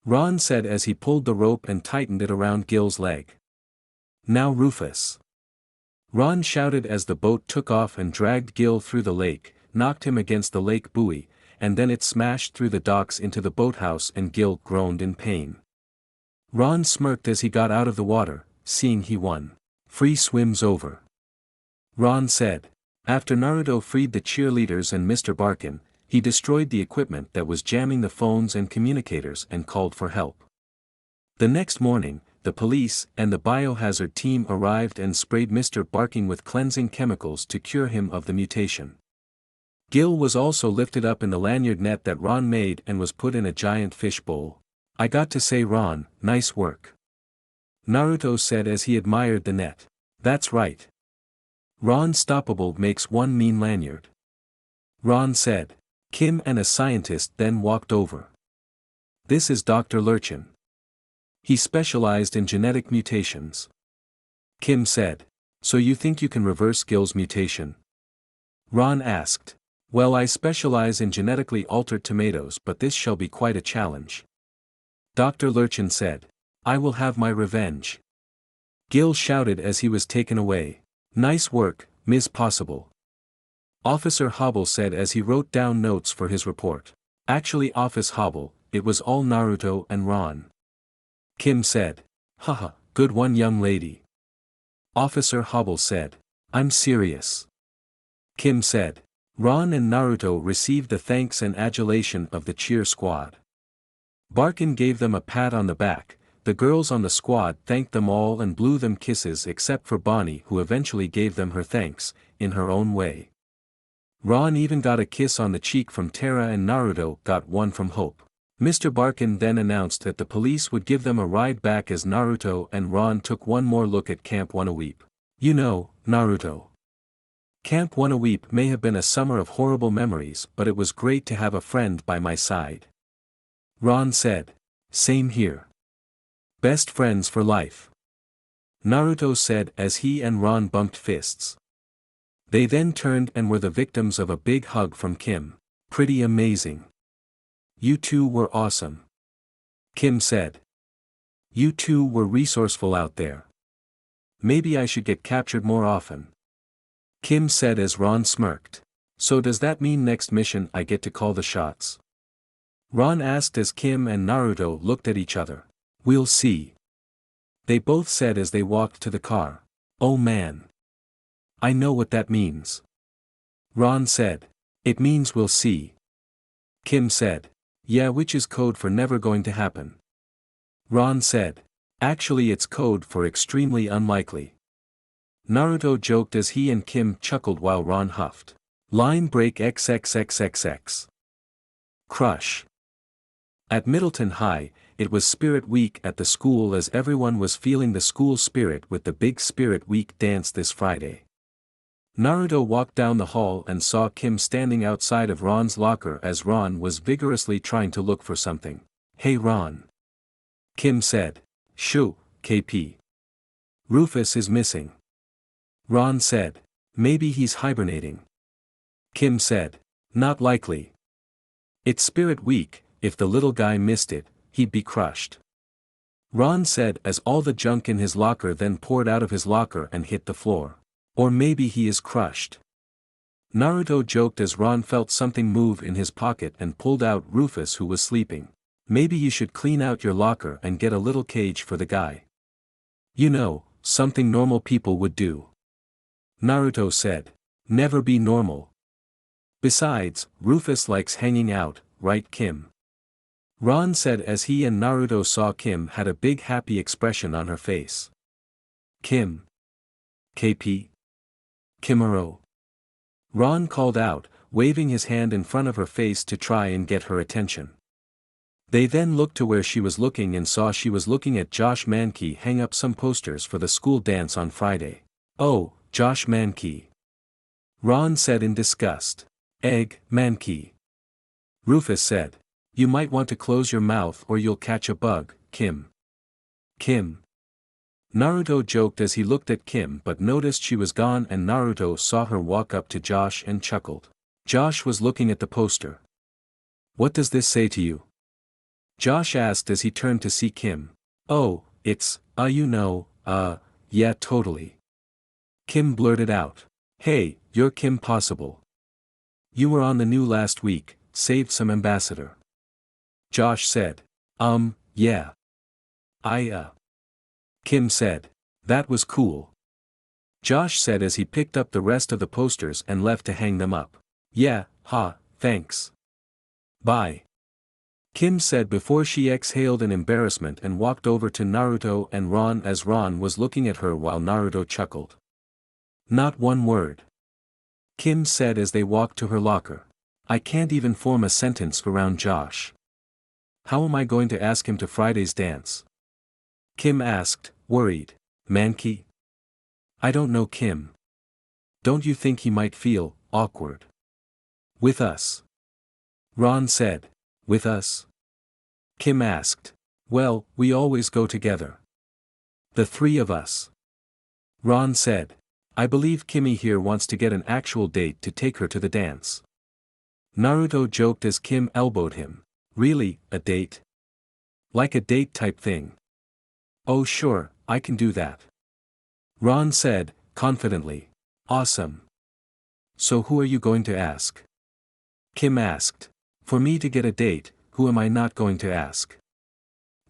Ron said as he pulled the rope and tightened it around Gil's leg. Now Rufus. Ron shouted as the boat took off and dragged Gil through the lake, knocked him against the lake buoy, and then it smashed through the docks into the boathouse and Gil groaned in pain. Ron smirked as he got out of the water, seeing he won. Free swims over. Ron said. After Naruto freed the cheerleaders and Mr. Barkin, he destroyed the equipment that was jamming the phones and communicators and called for help. The next morning, the police and the biohazard team arrived and sprayed Mr. Barkin with cleansing chemicals to cure him of the mutation. Gil was also lifted up in the lanyard net that Ron made and was put in a giant fish bowl. I got to say, Ron, nice work. Naruto said as he admired the net. That's right. Ron Stoppable makes one mean lanyard. Ron said. Kim and a scientist then walked over. This is Dr. Lurchin. He specialized in genetic mutations. Kim said. So you think you can reverse Gil's mutation? Ron asked. Well, I specialize in genetically altered tomatoes, but this shall be quite a challenge. Dr. Lurchin said. I will have my revenge. Gil shouted as he was taken away. Nice work, Ms. Possible. Officer Hobble said as he wrote down notes for his report. Actually, Office Hobble, it was all Naruto and Ron. Kim said. Haha, good one, young lady. Officer Hobble said. I'm serious. Kim said. Ron and Naruto received the thanks and adulation of the cheer squad. Barkin gave them a pat on the back. The girls on the squad thanked them all and blew them kisses except for Bonnie, who eventually gave them her thanks, in her own way. Ron even got a kiss on the cheek from Terra and Naruto got one from Hope. Mr. Barkin then announced that the police would give them a ride back as Naruto and Ron took one more look at Camp One-A-Weep. You know, Naruto. Camp One-A-Weep may have been a summer of horrible memories, but it was great to have a friend by my side. Ron said. Same here. Best friends for life. Naruto said as he and Ron bumped fists. They then turned and were the victims of a big hug from Kim. Pretty amazing. You two were awesome. Kim said. You two were resourceful out there. Maybe I should get captured more often. Kim said as Ron smirked. So does that mean next mission I get to call the shots? Ron asked as Kim and Naruto looked at each other. We'll see. They both said as they walked to the car. Oh man. I know what that means. Ron said. It means we'll see. Kim said. Yeah, which is code for never going to happen. Ron said. Actually, it's code for extremely unlikely. Naruto joked as he and Kim chuckled while Ron huffed. Line break XXXXX. Crush. At Middleton High, it was Spirit Week at the school as everyone was feeling the school spirit with the big Spirit Week dance this Friday. Naruto walked down the hall and saw Kim standing outside of Ron's locker as Ron was vigorously trying to look for something. Hey Ron. Kim said. Shoo, KP. Rufus is missing. Ron said. Maybe he's hibernating. Kim said. Not likely. It's Spirit Week, if the little guy missed it, he'd be crushed. Ron said as all the junk in his locker then poured out of his locker and hit the floor. Or maybe he is crushed. Naruto joked as Ron felt something move in his pocket and pulled out Rufus, who was sleeping. Maybe you should clean out your locker and get a little cage for the guy. You know, something normal people would do. Naruto said. Never be normal. Besides, Rufus likes hanging out, right Kim? Ron said as he and Naruto saw Kim had a big happy expression on her face. Kim. KP. Kimuro. Ron called out, waving his hand in front of her face to try and get her attention. They then looked to where she was looking and saw she was looking at Josh Mankey hang up some posters for the school dance on Friday. Oh, Josh Mankey. Ron said in disgust. Egg, Mankey. Rufus said. You might want to close your mouth or you'll catch a bug, Kim. Kim. Naruto joked as he looked at Kim but noticed she was gone and Naruto saw her walk up to Josh and chuckled. Josh was looking at the poster. What does this say to you? Josh asked as he turned to see Kim. Oh, it's, yeah totally. Kim blurted out. Hey, you're Kim Possible. You were on the new last week, saved some ambassador. Josh said. Yeah. Kim said. That was cool. Josh said as he picked up the rest of the posters and left to hang them up. Yeah, thanks. Bye. Kim said before she exhaled in embarrassment and walked over to Naruto and Ron as Ron was looking at her while Naruto chuckled. Not one word. Kim said as they walked to her locker. I can't even form a sentence around Josh. How am I going to ask him to Friday's dance? Kim asked, worried. Mankey? I don't know Kim. Don't you think he might feel awkward? With us? Ron said. With us? Kim asked. Well, we always go together. The three of us. Ron said. I believe Kimmy here wants to get an actual date to take her to the dance. Naruto joked as Kim elbowed him. Really, a date? Like a date type thing. Oh sure, I can do that. Ron said, confidently. Awesome. So who are you going to ask? Kim asked. For me to get a date, who am I not going to ask?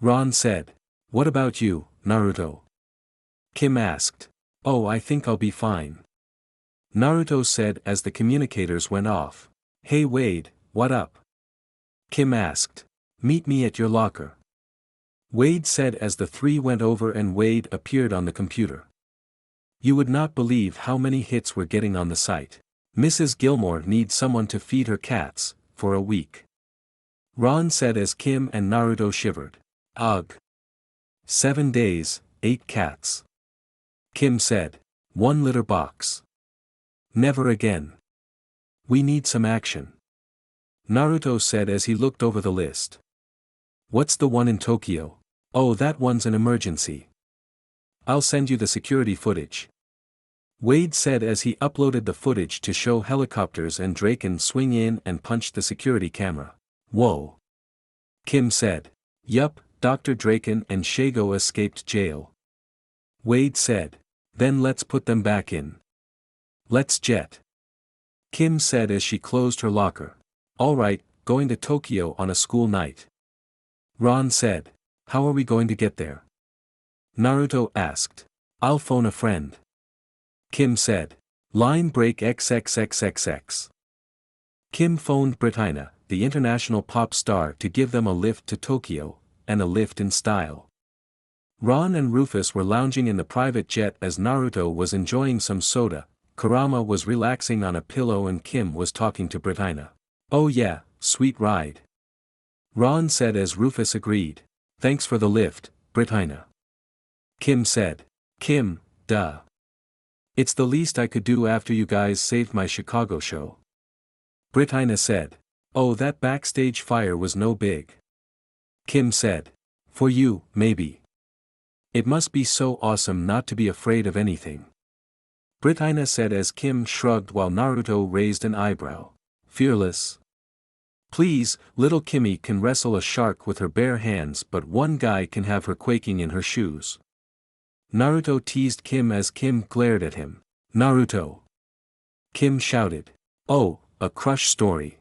Ron said. What about you, Naruto? Kim asked. Oh, I think I'll be fine. Naruto said as the communicators went off. Hey Wade, what up? Kim asked. Meet me at your locker. Wade said as the three went over and Wade appeared on the computer. You would not believe how many hits we're getting on the site. Mrs. Gilmore needs someone to feed her cats, for a week. Ron said as Kim and Naruto shivered. Ugh. 7 days, 8 cats. Kim said. 1 litter box. Never again. We need some action. Naruto said as he looked over the list. What's the one in Tokyo? Oh, that one's an emergency. I'll send you the security footage. Wade said as he uploaded the footage to show helicopters and Draken swing in and punched the security camera. Whoa. Kim said. Yup, Dr. Draken and Shago escaped jail. Wade said. Then let's put them back in. Let's jet. Kim said as she closed her locker. Alright, going to Tokyo on a school night. Ron said. How are we going to get there? Naruto asked. I'll phone a friend. Kim said. Line break XXXXX. Kim phoned Britina, the international pop star, to give them a lift to Tokyo, and a lift in style. Ron and Rufus were lounging in the private jet as Naruto was enjoying some soda, Kurama was relaxing on a pillow and Kim was talking to Britina. Oh yeah, sweet ride. Ron said as Rufus agreed. Thanks for the lift, Britina. Kim said. Kim, duh. It's the least I could do after you guys saved my Chicago show. Britina said. Oh, that backstage fire was no big. Kim said. For you, maybe. It must be so awesome not to be afraid of anything. Britina said as Kim shrugged while Naruto raised an eyebrow. Fearless. Please, little Kimmy can wrestle a shark with her bare hands but one guy can have her quaking in her shoes. Naruto teased Kim as Kim glared at him. Naruto. Kim shouted. Oh, a crush story.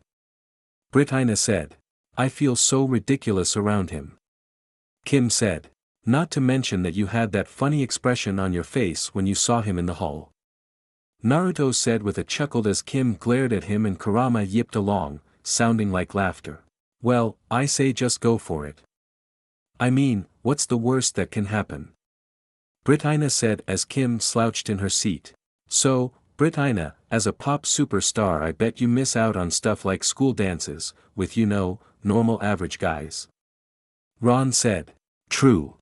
Britina said. I feel so ridiculous around him. Kim said. Not to mention that you had that funny expression on your face when you saw him in the hall. Naruto said with a chuckle as Kim glared at him and Kurama yipped along, sounding like laughter. Well, I say just go for it. I mean, what's the worst that can happen? Britina said as Kim slouched in her seat. So, Britina, as a pop superstar I bet you miss out on stuff like school dances, with normal average guys. Ron said. True.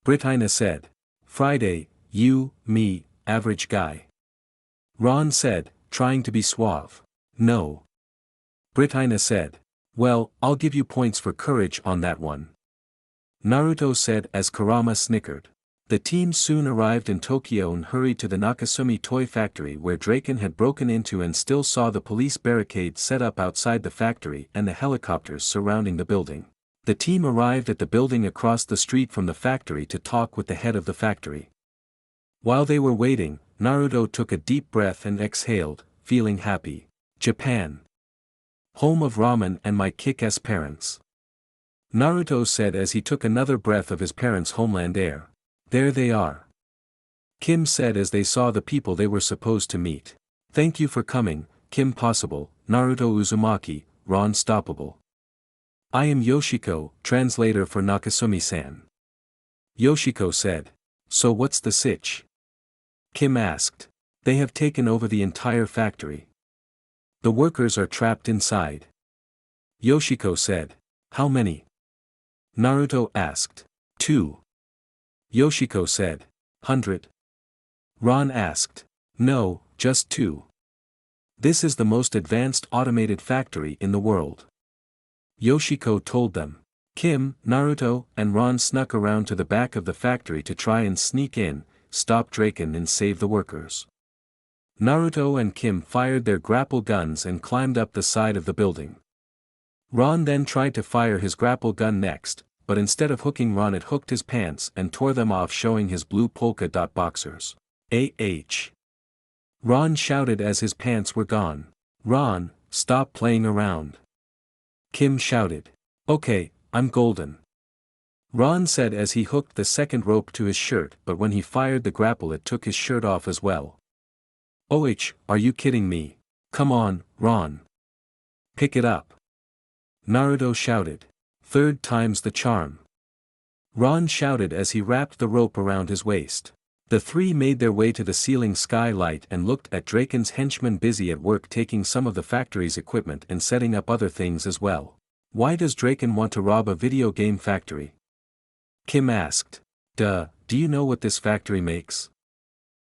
Britina said. Friday, you, me, average guy. Ron said, trying to be suave. No. Britina said. Well, I'll give you points for courage on that one. Naruto said as Kurama snickered. The team soon arrived in Tokyo and hurried to the Nakasumi toy factory where Draken had broken into and still saw the police barricades set up outside the factory and the helicopters surrounding the building. The team arrived at the building across the street from the factory to talk with the head of the factory. While they were waiting, Naruto took a deep breath and exhaled, feeling happy. Japan. Home of ramen and my kick-ass parents. Naruto said as he took another breath of his parents' homeland air. There they are. Kim said as they saw the people they were supposed to meet. Thank you for coming, Kim Possible, Naruto Uzumaki, Ron Stoppable. I am Yoshiko, translator for Nakasumi-san. Yoshiko said. So what's the sitch? Kim asked. They have taken over the entire factory. The workers are trapped inside. Yoshiko said. How many? Naruto asked. 2. Yoshiko said. 100. Ron asked. No, just 2. This is the most advanced automated factory in the world. Yoshiko told them. Kim, Naruto, and Ron snuck around to the back of the factory to try and sneak in, stop Draken and save the workers. Naruto and Kim fired their grapple guns and climbed up the side of the building. Ron then tried to fire his grapple gun next, but instead of hooking Ron it hooked his pants and tore them off, showing his blue polka dot boxers. AH. Ron shouted as his pants were gone. Ron, stop playing around. Kim shouted. Okay, I'm golden. Ron said as he hooked the second rope to his shirt, but when he fired the grapple it took his shirt off as well. OH, are you kidding me? Come on, Ron. Pick it up. Naruto shouted. 3rd time's the charm. Ron shouted as he wrapped the rope around his waist. The three made their way to the ceiling skylight and looked at Draken's henchmen busy at work taking some of the factory's equipment and setting up other things as well. Why does Draken want to rob a video game factory? Kim asked. Duh, do you know what this factory makes?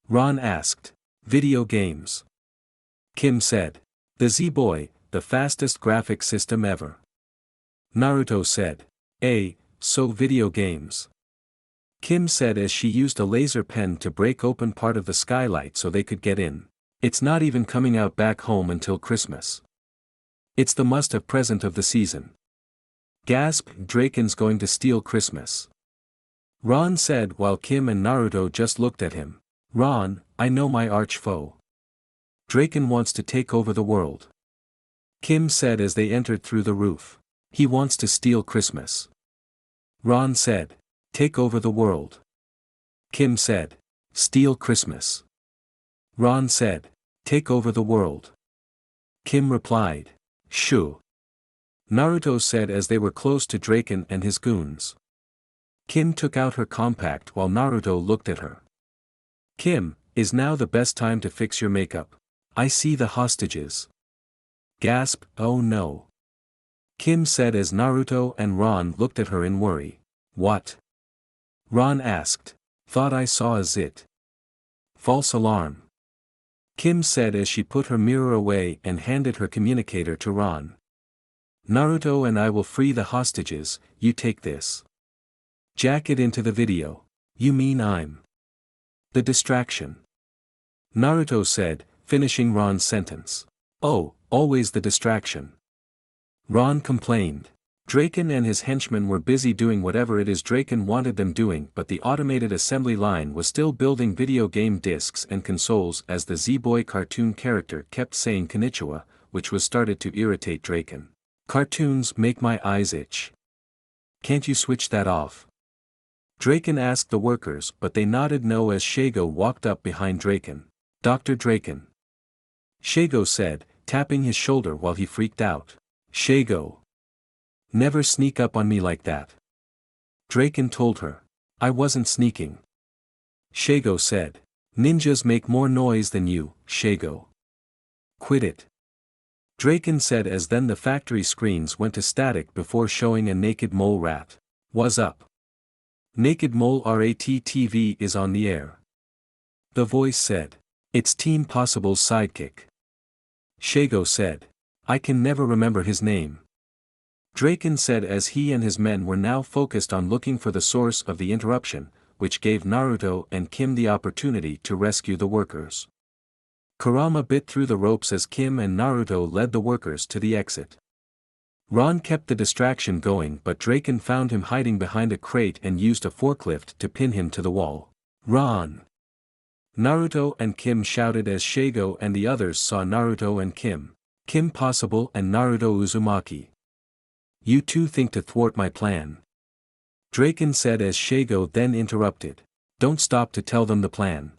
Ron asked. Video games. Kim said. The Z-Boy, the fastest graphic system ever. Naruto said. So video games. Kim said as she used a laser pen to break open part of the skylight so they could get in. It's not even coming out back home until Christmas. It's the must-have present of the season. Gasp, Draken's going to steal Christmas. Ron said while Kim and Naruto just looked at him. Ron, I know my arch foe. Draken wants to take over the world. Kim said as they entered through the roof. He wants to steal Christmas. Ron said. Take over the world. Kim said. Steal Christmas. Ron said. Take over the world. Kim replied. Shoo. Naruto said as they were close to Draken and his goons. Kim took out her compact while Naruto looked at her. Kim, is now the best time to fix your makeup? I see the hostages. Gasp, oh no. Kim said as Naruto and Ron looked at her in worry. What? Ron asked. Thought I saw a zit. False alarm. Kim said as she put her mirror away and handed her communicator to Ron. Naruto and I will free the hostages, you take this. Jack it into the video. You mean I'm the distraction? Naruto said, finishing Ron's sentence. Oh, always the distraction. Ron complained. Draken and his henchmen were busy doing whatever it is Draken wanted them doing, but the automated assembly line was still building video game discs and consoles as the Z-Boy cartoon character kept saying Konnichiwa, which was started to irritate Draken. Cartoons make my eyes itch. Can't you switch that off? Draken asked the workers, but they nodded no as Shago walked up behind Draken. Dr. Draken. Shago said, tapping his shoulder while he freaked out. Shago. Never sneak up on me like that. Draken told her. I wasn't sneaking. Shago said. Ninjas make more noise than you, Shago. Quit it. Draken said as then the factory screens went to static before showing a naked mole rat. What's up? Naked Mole RATTV is on the air. The voice said. It's Team Possible's sidekick. Shago said. I can never remember his name. Draken said as he and his men were now focused on looking for the source of the interruption, which gave Naruto and Kim the opportunity to rescue the workers. Kurama bit through the ropes as Kim and Naruto led the workers to the exit. Ron kept the distraction going but Draken found him hiding behind a crate and used a forklift to pin him to the wall. Ron! Naruto and Kim shouted as Shago and the others saw Naruto and Kim. Kim Possible and Naruto Uzumaki. You two think to thwart my plan. Draken said as Shago then interrupted. Don't stop to tell them the plan.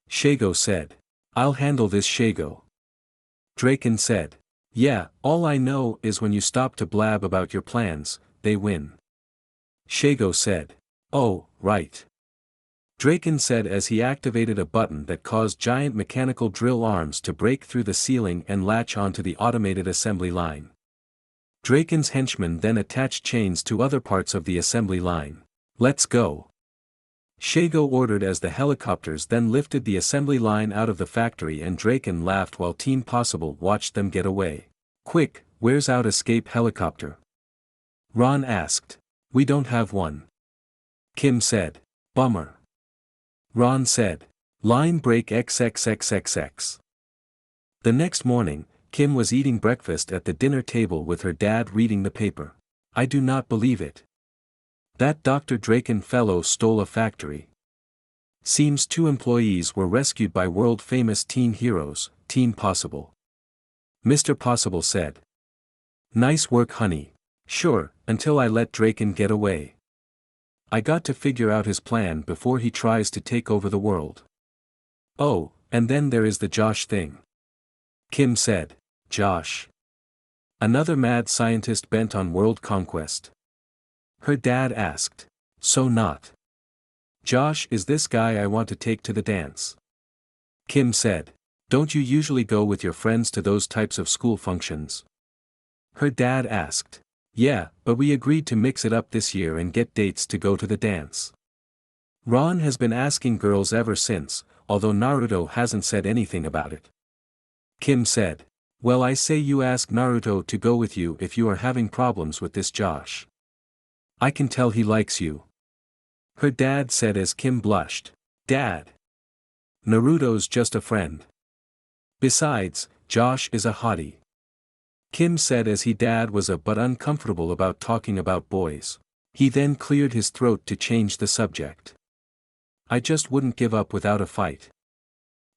Shago said. I'll handle this Shago. Draken said. Yeah, all I know is when you stop to blab about your plans, they win. Shago said. Oh, right. Draken said as he activated a button that caused giant mechanical drill arms to break through the ceiling and latch onto the automated assembly line. Draken's henchmen then attached chains to other parts of the assembly line. Let's go. Shago ordered as the helicopters then lifted the assembly line out of the factory and Draken laughed while Team Possible watched them get away. Quick, where's our escape helicopter? Ron asked. We don't have one. Kim said. Bummer. Ron said. Line break XXXXX. The next morning, Kim was eating breakfast at the dinner table with her dad reading the paper. I do not believe it. That Dr. Draken fellow stole a factory. Seems 2 employees were rescued by world-famous teen heroes, Team Possible. Mr. Possible said. Nice work honey. Sure, until I let Draken get away. I got to figure out his plan before he tries to take over the world. Oh, and then there is the Josh thing. Kim said. Josh. Another mad scientist bent on world conquest. Her dad asked. So not. Josh is this guy I want to take to the dance. Kim said. Don't you usually go with your friends to those types of school functions? Her dad asked. Yeah, but we agreed to mix it up this year and get dates to go to the dance. Ron has been asking girls ever since, although Naruto hasn't said anything about it. Kim said. Well, I say you ask Naruto to go with you if you are having problems with this Josh. I can tell he likes you. Her dad said as Kim blushed. Dad. Naruto's just a friend. Besides, Josh is a hottie. Kim said as he dad was but uncomfortable about talking about boys. He then cleared his throat to change the subject. I just wouldn't give up without a fight.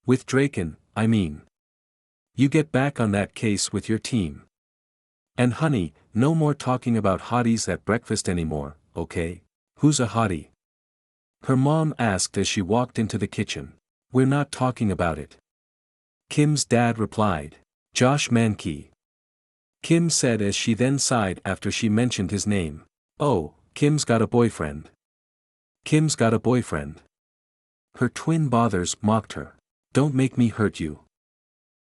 With Draken, I mean. You get back on that case with your team. And honey, no more talking about hotties at breakfast anymore, okay? Who's a hottie? Her mom asked as she walked into the kitchen. We're not talking about it. Kim's dad replied. Josh Mankey. Kim said as she then sighed after she mentioned his name. Oh, Kim's got a boyfriend. Kim's got a boyfriend. Her twin brothers mocked her. Don't make me hurt you.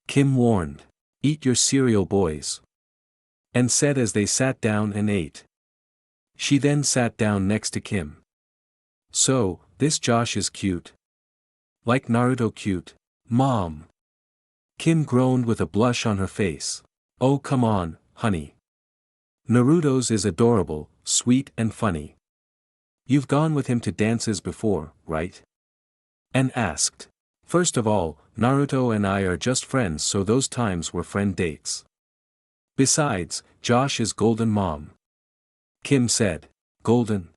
Kim warned. Eat your cereal boys. And said as they sat down and ate. She then sat down next to Kim. So, this Josh is cute. Like Naruto cute, Mom. Kim groaned with a blush on her face. Oh come on, honey. Naruto's is adorable, sweet and funny. You've gone with him to dances before, right? And asked. First of all, Naruto and I are just friends so those times were friend dates. Besides, Josh is golden mom. Kim said. Golden?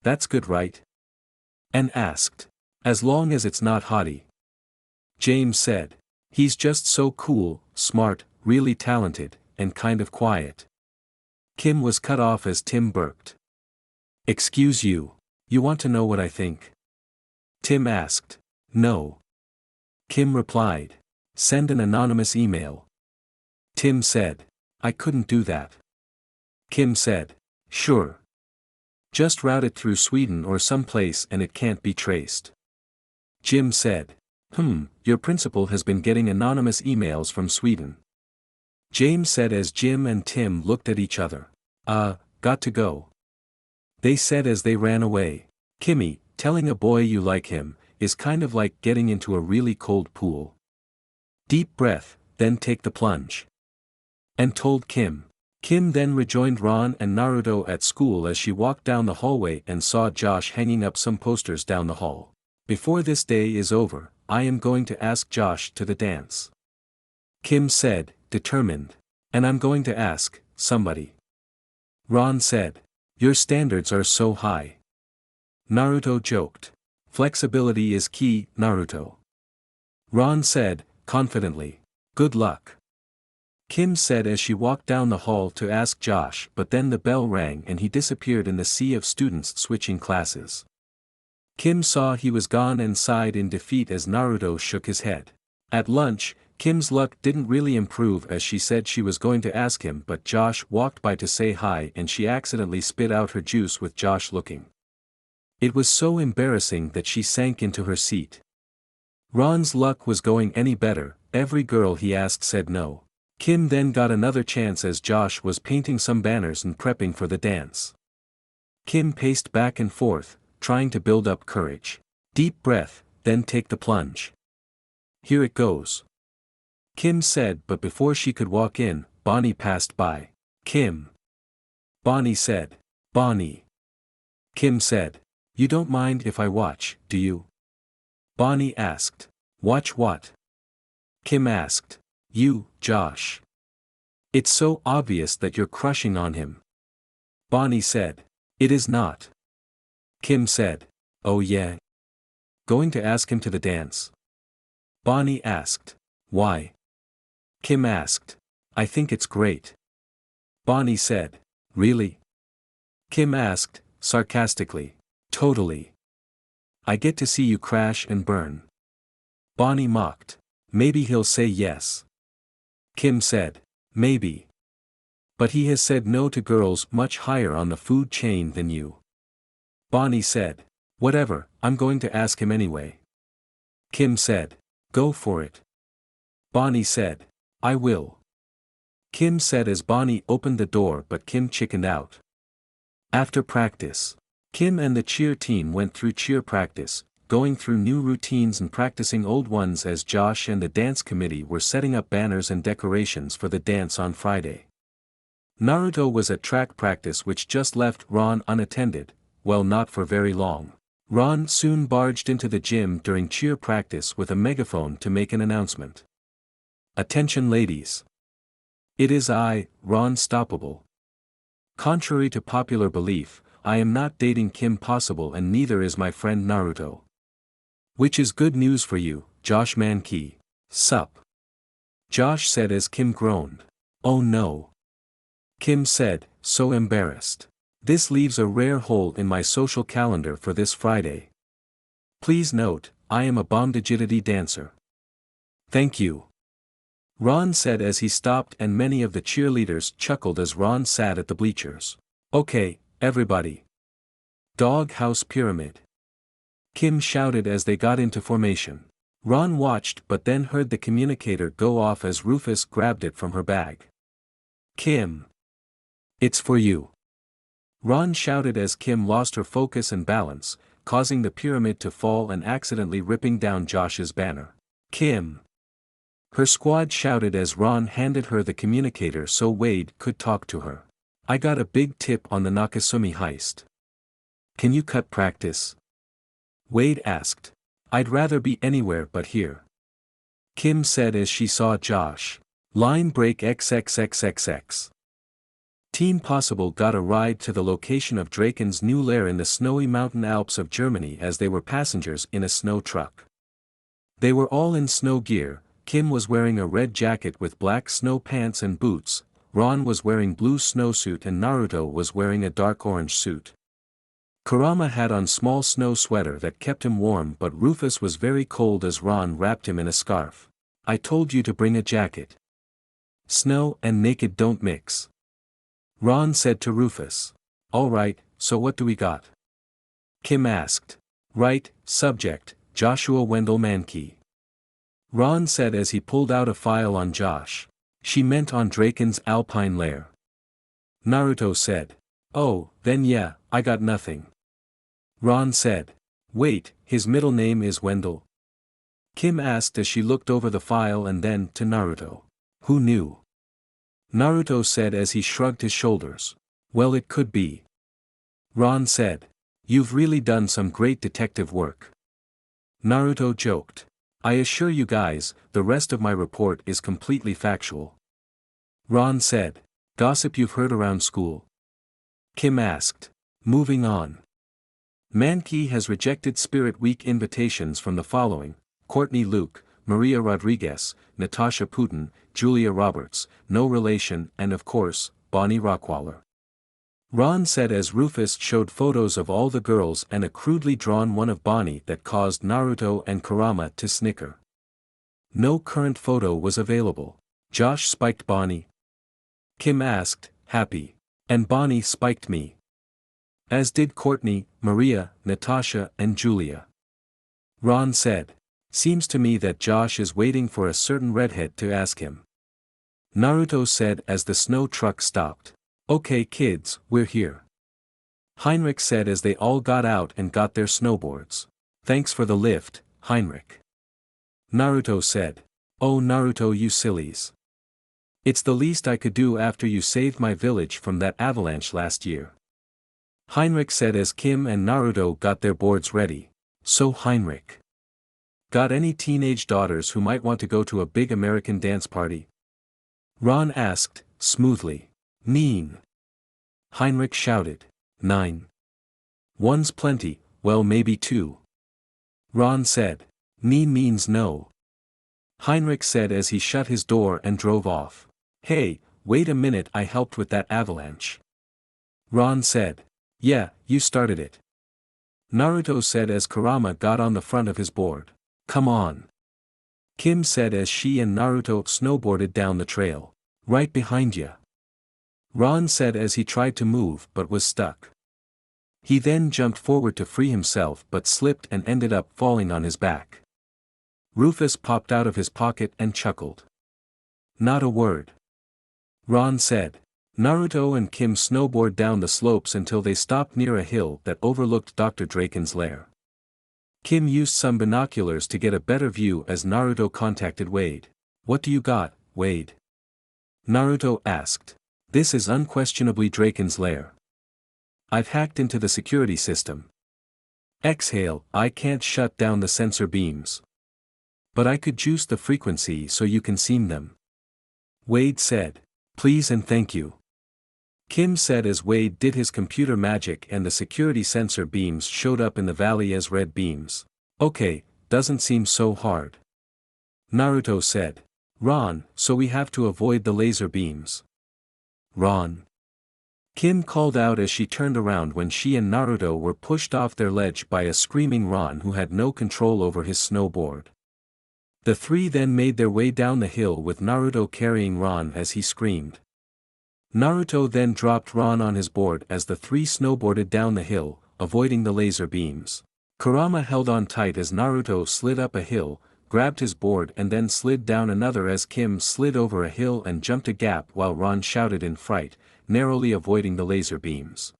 That's good right? And asked. As long as it's not hottie. James said. He's just so cool, smart, really talented, and kind of quiet. Kim was cut off as Tim burped. Excuse you. You want to know what I think? Tim asked. No. Kim replied. Send an anonymous email. Tim said. I couldn't do that. Kim said. Sure. Just route it through Sweden or someplace and it can't be traced. Jim said. Your principal has been getting anonymous emails from Sweden. James said as Jim and Tim looked at each other. Got to go. They said as they ran away. Kimmy, telling a boy you like him, is kind of like getting into a really cold pool. Deep breath, then take the plunge. And told Kim. Kim then rejoined Ron and Naruto at school as she walked down the hallway and saw Josh hanging up some posters down the hall. Before this day is over, I am going to ask Josh to the dance. Kim said, determined. And I'm going to ask somebody. Ron said. Your standards are so high. Naruto joked. Flexibility is key, Naruto. Ron said, confidently. Good luck. Kim said as she walked down the hall to ask Josh, but then the bell rang and he disappeared in the sea of students switching classes. Kim saw he was gone and sighed in defeat as Naruto shook his head. At lunch, Kim's luck didn't really improve as she said she was going to ask him, but Josh walked by to say hi and she accidentally spit out her juice with Josh looking. It was so embarrassing that she sank into her seat. Ron's luck was going any better, every girl he asked said no. Kim then got another chance as Josh was painting some banners and prepping for the dance. Kim paced back and forth, trying to build up courage. Deep breath, then take the plunge. Here it goes. Kim said, but before she could walk in, Bonnie passed by. Kim. Bonnie said. Bonnie. Kim said. You don't mind if I watch, do you? Bonnie asked. Watch what? Kim asked. You, Josh. It's so obvious that you're crushing on him. Bonnie said. It is not. Kim said. Oh yeah? Going to ask him to the dance? Bonnie asked. Why? Kim asked. I think it's great. Bonnie said. Really? Kim asked, sarcastically. Totally. I get to see you crash and burn. Bonnie mocked. Maybe he'll say yes. Kim said. Maybe. But he has said no to girls much higher on the food chain than you. Bonnie said. Whatever, I'm going to ask him anyway. Kim said. Go for it. Bonnie said. I will. Kim said as Bonnie opened the door, but Kim chickened out. After practice, Kim and the cheer team went through cheer practice, going through new routines and practicing old ones as Josh and the dance committee were setting up banners and decorations for the dance on Friday. Naruto was at track practice which just left Ron unattended, well, not for very long. Ron soon barged into the gym during cheer practice with a megaphone to make an announcement. Attention ladies. It is I, Ron Stoppable. Contrary to popular belief, I am not dating Kim Possible and neither is my friend Naruto. Which is good news for you, Josh Mankey. Sup? Josh said as Kim groaned. Oh no. Kim said, so embarrassed. This leaves a rare hole in my social calendar for this Friday. Please note, I am a bomb-digidity dancer. Thank you. Ron said as he stopped and many of the cheerleaders chuckled as Ron sat at the bleachers. Okay, everybody. Dog house pyramid. Kim shouted as they got into formation. Ron watched but then heard the communicator go off as Rufus grabbed it from her bag. Kim. It's for you. Ron shouted as Kim lost her focus and balance, causing the pyramid to fall and accidentally ripping down Josh's banner. Kim. Her squad shouted as Ron handed her the communicator so Wade could talk to her. I got a big tip on the Nakasumi heist. Can you cut practice? Wade asked. I'd rather be anywhere but here. Kim said as she saw Josh. Line break XXXXX. Team Possible got a ride to the location of Draken's new lair in the snowy mountain Alps of Germany as they were passengers in a snow truck. They were all in snow gear. Kim was wearing a red jacket with black snow pants and boots, Ron was wearing blue snowsuit and Naruto was wearing a dark orange suit. Kurama had on small snow sweater that kept him warm but Rufus was very cold as Ron wrapped him in a scarf. I told you to bring a jacket. Snow and naked don't mix. Ron said to Rufus. Alright, so what do we got? Kim asked. Right, subject, Joshua Wendell Mankey. Ron said as he pulled out a file on Josh. She meant on Draken's alpine lair. Naruto said. Oh, then yeah, I got nothing. Ron said. Wait, his middle name is Wendell? Kim asked as she looked over the file and then to Naruto. Who knew? Naruto said as he shrugged his shoulders. Well, it could be. Ron said. You've really done some great detective work. Naruto joked. I assure you guys, the rest of my report is completely factual. Ron said. Gossip you've heard around school? Kim asked. Moving on. Mankey has rejected Spirit Week invitations from the following: Courtney Luke, Maria Rodriguez, Natasha Putin, Julia Roberts, no relation, and of course, Bonnie Rockwaller. Ron said as Rufus showed photos of all the girls and a crudely drawn one of Bonnie that caused Naruto and Kurama to snicker. No current photo was available. Josh spiked Bonnie. Kim asked, happy. And Bonnie spiked me. As did Courtney, Maria, Natasha and Julia. Ron said. Seems to me that Josh is waiting for a certain redhead to ask him. Naruto said as the snow truck stopped. Okay kids, we're here. Heinrich said as they all got out and got their snowboards. Thanks for the lift, Heinrich. Naruto said. Oh Naruto you sillies. It's the least I could do after you saved my village from that avalanche last year. Heinrich said as Kim and Naruto got their boards ready. So Heinrich. Got any teenage daughters who might want to go to a big American dance party? Ron asked, smoothly. Neen. Heinrich shouted. 9. One's plenty, well maybe 2. Ron said. Neen means no. Heinrich said as he shut his door and drove off. Hey, wait a minute, I helped with that avalanche. Ron said. Yeah, you started it. Naruto said as Kurama got on the front of his board. Come on. Kim said as she and Naruto snowboarded down the trail. Right behind ya. Ron said as he tried to move but was stuck. He then jumped forward to free himself but slipped and ended up falling on his back. Rufus popped out of his pocket and chuckled. Not a word. Ron said. Naruto and Kim snowboard down the slopes until they stopped near a hill that overlooked Dr. Draken's lair. Kim used some binoculars to get a better view as Naruto contacted Wade. What do you got, Wade? Naruto asked. This is unquestionably Draken's lair. I've hacked into the security system. Exhale, I can't shut down the sensor beams. But I could juice the frequency so you can see them. Wade said. Please and thank you. Kim said as Wade did his computer magic and the security sensor beams showed up in the valley as red beams. Okay, doesn't seem so hard. Naruto said. Ron, so we have to avoid the laser beams. Ron. Kim called out as she turned around when she and Naruto were pushed off their ledge by a screaming Ron who had no control over his snowboard. The three then made their way down the hill with Naruto carrying Ron as he screamed. Naruto then dropped Ron on his board as the three snowboarded down the hill, avoiding the laser beams. Kurama held on tight as Naruto slid up a hill, grabbed his board and then slid down another as Kim slid over a hill and jumped a gap while Ron shouted in fright, narrowly avoiding the laser beams.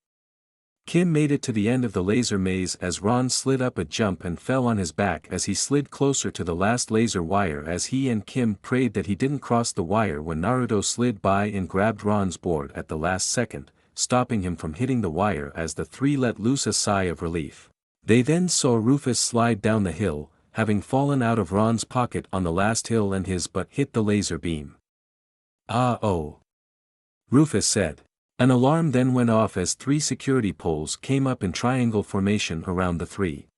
Kim made it to the end of the laser maze as Ron slid up a jump and fell on his back as he slid closer to the last laser wire as he and Kim prayed that he didn't cross the wire when Naruto slid by and grabbed Ron's board at the last second, stopping him from hitting the wire as the three let loose a sigh of relief. They then saw Rufus slide down the hill, having fallen out of Ron's pocket on the last hill and his butt hit the laser beam. Ah-oh. Rufus said. An alarm then went off as three security poles came up in triangle formation around the three.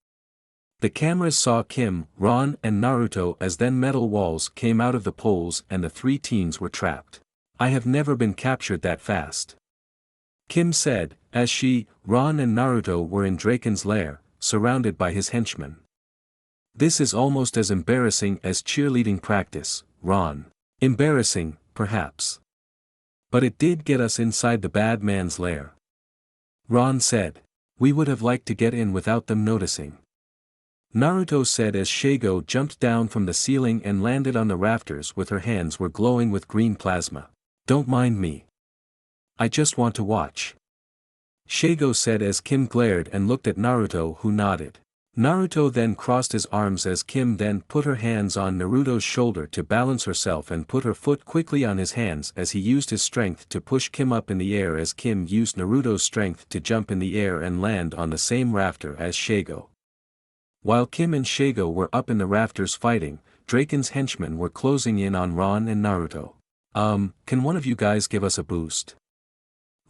The cameras saw Kim, Ron and Naruto as then metal walls came out of the poles and the three teens were trapped. I have never been captured that fast. Kim said, as she, Ron and Naruto were in Draken's lair, surrounded by his henchmen. This is almost as embarrassing as cheerleading practice, Ron. Embarrassing, perhaps. But it did get us inside the bad man's lair. Ron said. We would have liked to get in without them noticing. Naruto said as Shago jumped down from the ceiling and landed on the rafters with her hands were glowing with green plasma. Don't mind me. I just want to watch. Shago said as Kim glared and looked at Naruto who nodded. Naruto then crossed his arms as Kim then put her hands on Naruto's shoulder to balance herself and put her foot quickly on his hands as he used his strength to push Kim up in the air as Kim used Naruto's strength to jump in the air and land on the same rafter as Shago. While Kim and Shago were up in the rafters fighting, Draken's henchmen were closing in on Ron and Naruto. Can one of you guys give us a boost?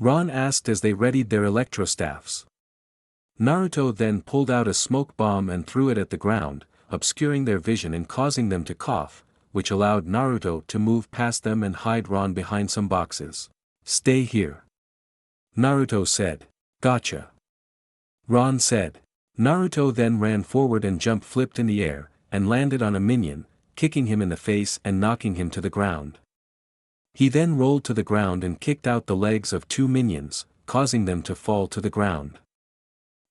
Ron asked as they readied their electrostaffs. Naruto then pulled out a smoke bomb and threw it at the ground, obscuring their vision and causing them to cough, which allowed Naruto to move past them and hide Ron behind some boxes. Stay here. Naruto said. Gotcha. Ron said. Naruto then ran forward and jump flipped in the air, and landed on a minion, kicking him in the face and knocking him to the ground. He then rolled to the ground and kicked out the legs of 2 minions, causing them to fall to the ground.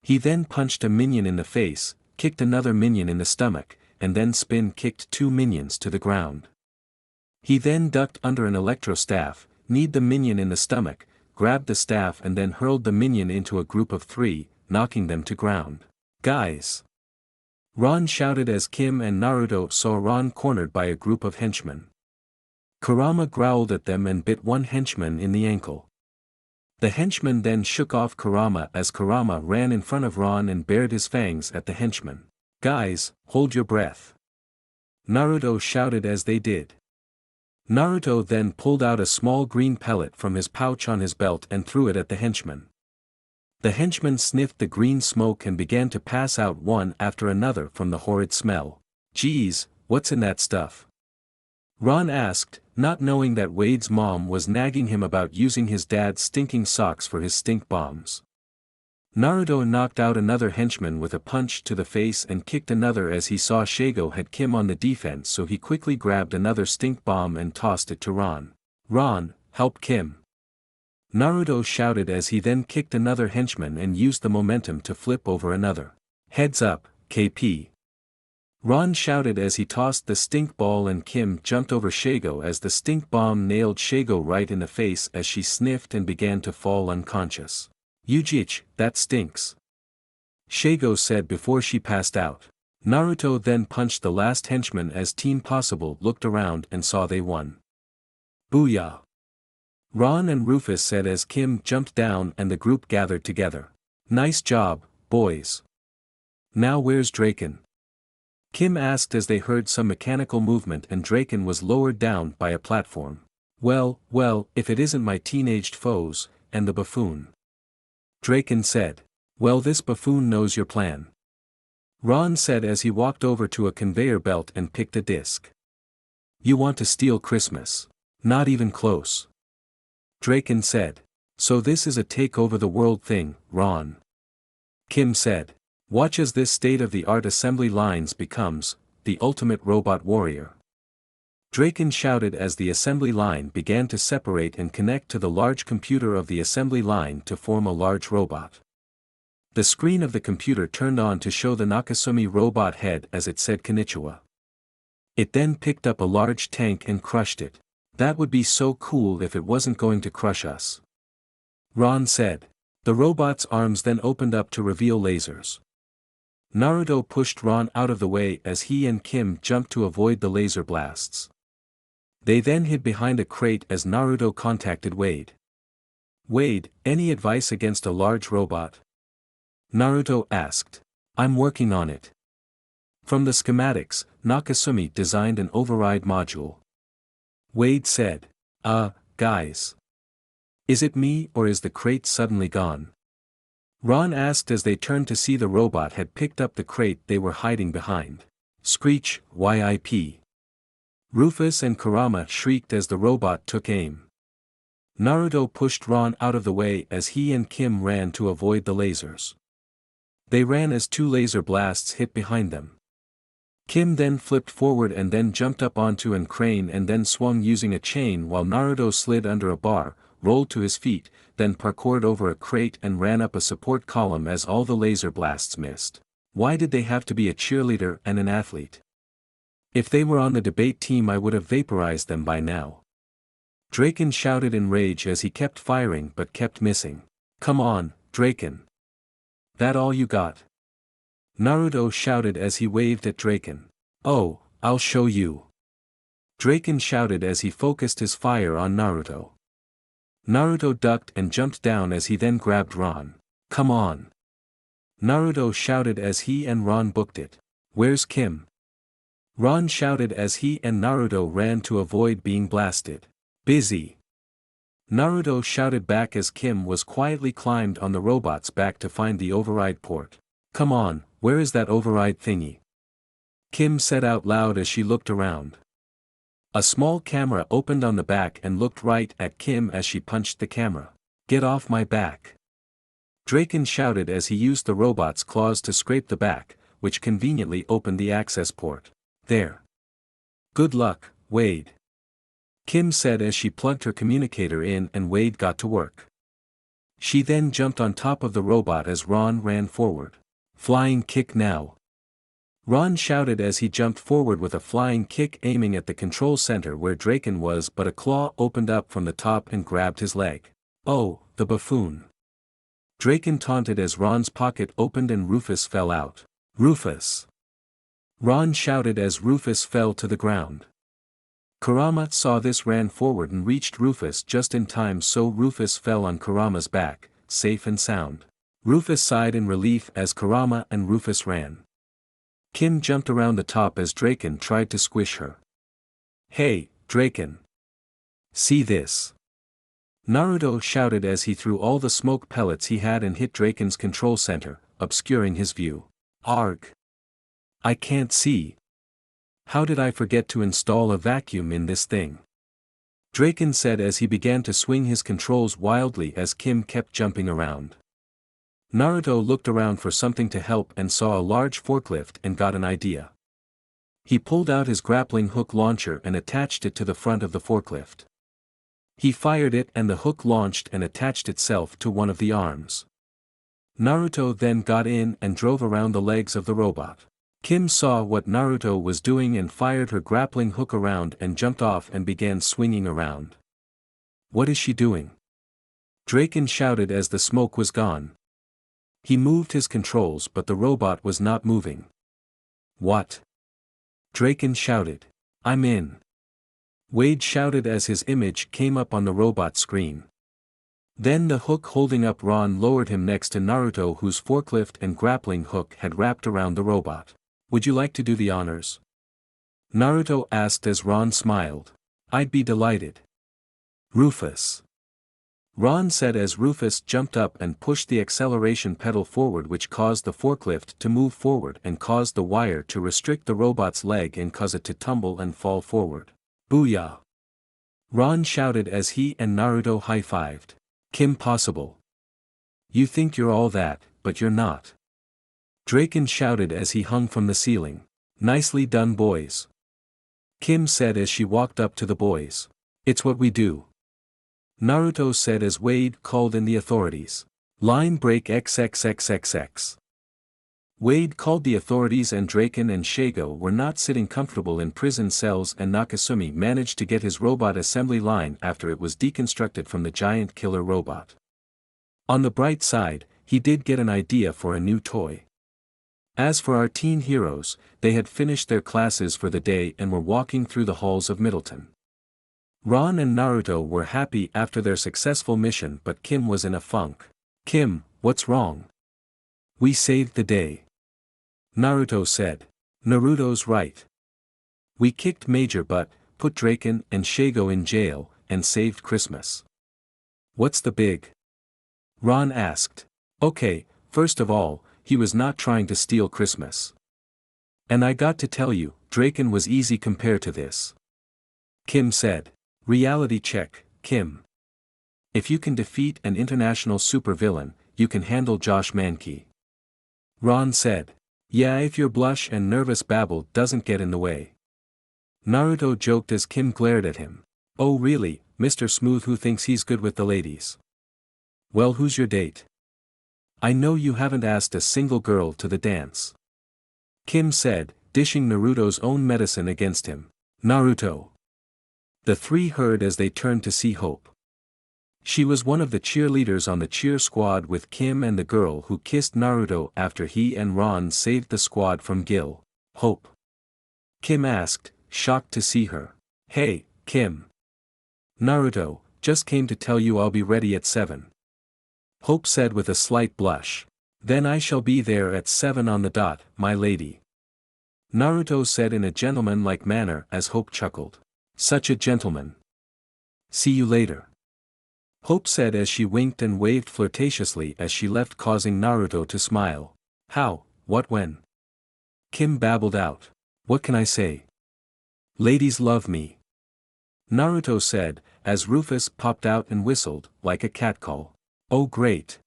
He then punched a minion in the face, kicked another minion in the stomach, and then spin-kicked 2 minions to the ground. He then ducked under an electro staff, kneed the minion in the stomach, grabbed the staff and then hurled the minion into a group of 3, knocking them to ground. Guys! Ron shouted as Kim and Naruto saw Ron cornered by a group of henchmen. Kurama growled at them and bit one henchman in the ankle. The henchman then shook off Kurama as Kurama ran in front of Ron and bared his fangs at the henchman. Guys, hold your breath. Naruto shouted as they did. Naruto then pulled out a small green pellet from his pouch on his belt and threw it at the henchman. The henchman sniffed the green smoke and began to pass out one after another from the horrid smell. Geez, what's in that stuff? Ron asked, not knowing that Wade's mom was nagging him about using his dad's stinking socks for his stink bombs. Naruto knocked out another henchman with a punch to the face and kicked another as he saw Shago had Kim on the defense, so he quickly grabbed another stink bomb and tossed it to Ron. Ron, help Kim. Naruto shouted as he then kicked another henchman and used the momentum to flip over another. Heads up, KP. Ron shouted as he tossed the stink ball and Kim jumped over Shago as the stink bomb nailed Shago right in the face as she sniffed and began to fall unconscious. Yujich, that stinks. Shago said before she passed out. Naruto then punched the last henchman as Team Possible looked around and saw they won. Booyah! Ron and Rufus said as Kim jumped down and the group gathered together. Nice job, boys. Now where's Draken? Kim asked as they heard some mechanical movement and Draken was lowered down by a platform. Well, if it isn't my teenaged foes, and the buffoon. Draken said. Well, this buffoon knows your plan. Ron said as he walked over to a conveyor belt and picked a disc. You want to steal Christmas? Not even close. Draken said. So this is a take over the world thing, Ron. Kim said. Watch as this state-of-the-art assembly lines becomes, the ultimate robot warrior. Draken shouted as the assembly line began to separate and connect to the large computer of the assembly line to form a large robot. The screen of the computer turned on to show the Nakasumi robot head as it said Konnichiwa. It then picked up a large tank and crushed it. That would be so cool if it wasn't going to crush us. Ron said. The robot's arms then opened up to reveal lasers. Naruto pushed Ron out of the way as he and Kim jumped to avoid the laser blasts. They then hid behind a crate as Naruto contacted Wade. Wade, any advice against a large robot? Naruto asked. I'm working on it. From the schematics, Nakasumi designed an override module. Wade said. Guys. Is it me or is the crate suddenly gone? Ron asked as they turned to see the robot had picked up the crate they were hiding behind. Screech, YIP. Rufus and Kurama shrieked as the robot took aim. Naruto pushed Ron out of the way as he and Kim ran to avoid the lasers. They ran as 2 laser blasts hit behind them. Kim then flipped forward and then jumped up onto an crane and then swung using a chain while Naruto slid under a bar, rolled to his feet, then parkoured over a crate and ran up a support column as all the laser blasts missed. Why did they have to be a cheerleader and an athlete? If they were on the debate team I would have vaporized them by now. Draken shouted in rage as he kept firing but kept missing. Come on, Draken. That all you got? Naruto shouted as he waved at Draken. "Oh, I'll show you." Draken shouted as he focused his fire on Naruto. Naruto ducked and jumped down as he then grabbed Ron. "Come on!" Naruto shouted as he and Ron booked it. "Where's Kim?" Ron shouted as he and Naruto ran to avoid being blasted. "Busy." Naruto shouted back as Kim was quietly climbed on the robot's back to find the override port. "Come on, where is that override thingy?" Kim said out loud as she looked around. A small camera opened on the back and looked right at Kim as she punched the camera. "Get off my back." Draken shouted as he used the robot's claws to scrape the back, which conveniently opened the access port. "There. Good luck, Wade." Kim said as she plugged her communicator in and Wade got to work. She then jumped on top of the robot as Ron ran forward. "Flying kick now." Ron shouted as he jumped forward with a flying kick aiming at the control center where Draken was, but a claw opened up from the top and grabbed his leg. "Oh, the buffoon." Draken taunted as Ron's pocket opened and Rufus fell out. "Rufus!" Ron shouted as Rufus fell to the ground. Kurama saw this, ran forward and reached Rufus just in time, so Rufus fell on Kurama's back, safe and sound. Rufus sighed in relief as Kurama and Rufus ran. Kim jumped around the top as Draken tried to squish her. "Hey, Draken! See this!" Naruto shouted as he threw all the smoke pellets he had and hit Draken's control center, obscuring his view. "Arg! I can't see. How did I forget to install a vacuum in this thing?" Draken said as he began to swing his controls wildly as Kim kept jumping around. Naruto looked around for something to help and saw a large forklift and got an idea. He pulled out his grappling hook launcher and attached it to the front of the forklift. He fired it and the hook launched and attached itself to one of the arms. Naruto then got in and drove around the legs of the robot. Kim saw what Naruto was doing and fired her grappling hook around and jumped off and began swinging around. "What is she doing?" Draken shouted as the smoke was gone. He moved his controls but the robot was not moving. "What?" Draken shouted. "I'm in." Wade shouted as his image came up on the robot screen. Then the hook holding up Ron lowered him next to Naruto, whose forklift and grappling hook had wrapped around the robot. "Would you like to do the honors?" Naruto asked as Ron smiled. "I'd be delighted." "Rufus." Ron said as Rufus jumped up and pushed the acceleration pedal forward, which caused the forklift to move forward and caused the wire to restrict the robot's leg and cause it to tumble and fall forward. "Booyah!" Ron shouted as he and Naruto high-fived. "Kim Possible. You think you're all that, but you're not." Draken shouted as he hung from the ceiling. "Nicely done, boys." Kim said as she walked up to the boys. "It's what we do." Naruto said as Wade called in the authorities. "Line break XXXXX." Wade called the authorities and Draken and Shago were not sitting comfortable in prison cells, and Nakasumi managed to get his robot assembly line after it was deconstructed from the giant killer robot. On the bright side, he did get an idea for a new toy. As for our teen heroes, they had finished their classes for the day and were walking through the halls of Middleton. Ron and Naruto were happy after their successful mission, but Kim was in a funk. "Kim, what's wrong?" "We saved the day," Naruto said. "Naruto's right. We kicked Major Butt, put Draken and Shago in jail, and saved Christmas." "What's the big?" Ron asked. "Okay, first of all, he was not trying to steal Christmas. And I got to tell you, Draken was easy compared to this," Kim said. "Reality check, Kim. If you can defeat an international supervillain, you can handle Josh Mankey," Ron said. "Yeah, if your blush and nervous babble doesn't get in the way," Naruto joked as Kim glared at him. "Oh really, Mr. Smooth, who thinks he's good with the ladies? Well, who's your date? I know you haven't asked a single girl to the dance," Kim said, dishing Naruto's own medicine against him. "Naruto." The three heard as they turned to see Hope. She was one of the cheerleaders on the cheer squad with Kim and the girl who kissed Naruto after he and Ron saved the squad from Gil. Hope? Kim asked, shocked to see her. Hey, Kim. Naruto, just came to tell you I'll be ready at 7. Hope said with a slight blush. Then I shall be there at 7 on the dot, my lady. Naruto said in a gentleman-like manner as Hope chuckled. Such a gentleman. See you later. Hope said as she winked and waved flirtatiously as she left, causing Naruto to smile. How, what, when? Kim babbled out. What can I say? Ladies love me. Naruto said, as Rufus popped out and whistled, like a catcall. Oh great.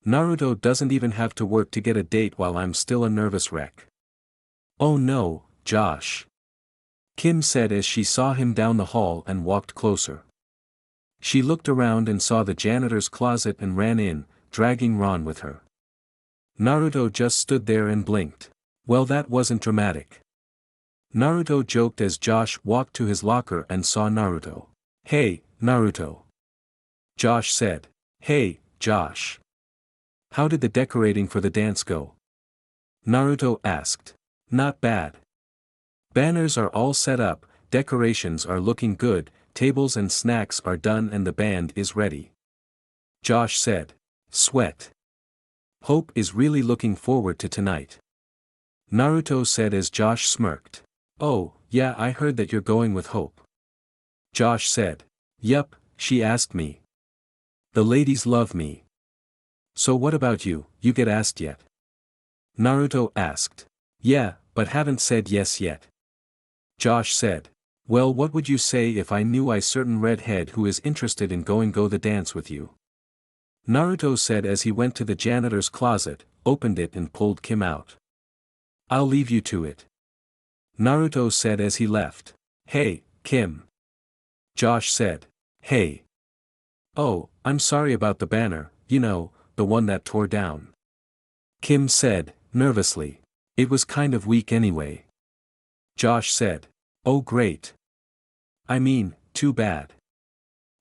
Naruto doesn't even have to work to get a date while I'm still a nervous wreck. Oh no, Josh. Kim said as she saw him down the hall and walked closer. She looked around and saw the janitor's closet and ran in, dragging Ron with her. Naruto just stood there and blinked. Well, that wasn't dramatic. Naruto joked as Josh walked to his locker and saw Naruto. Hey, Naruto. Josh said. Hey, Josh. How did the decorating for the dance go? Naruto asked. Not bad. Banners are all set up, decorations are looking good, tables and snacks are done and the band is ready. Josh said. Sweat. Hope is really looking forward to tonight. Naruto said as Josh smirked. Oh, yeah, I heard that you're going with Hope. Josh said. Yup, she asked me. The ladies love me. So what about you, you get asked yet? Naruto asked. Yeah, but haven't said yes yet. Josh said. Well, what would you say if I knew a certain redhead who is interested in go the dance with you? Naruto said as he went to the janitor's closet, opened it and pulled Kim out. I'll leave you to it. Naruto said as he left. Hey, Kim. Josh said. Hey. Oh, I'm sorry about the banner, you know, the one that tore down. Kim said, nervously. It was kind of weak anyway. Josh said. Oh great. I mean, too bad.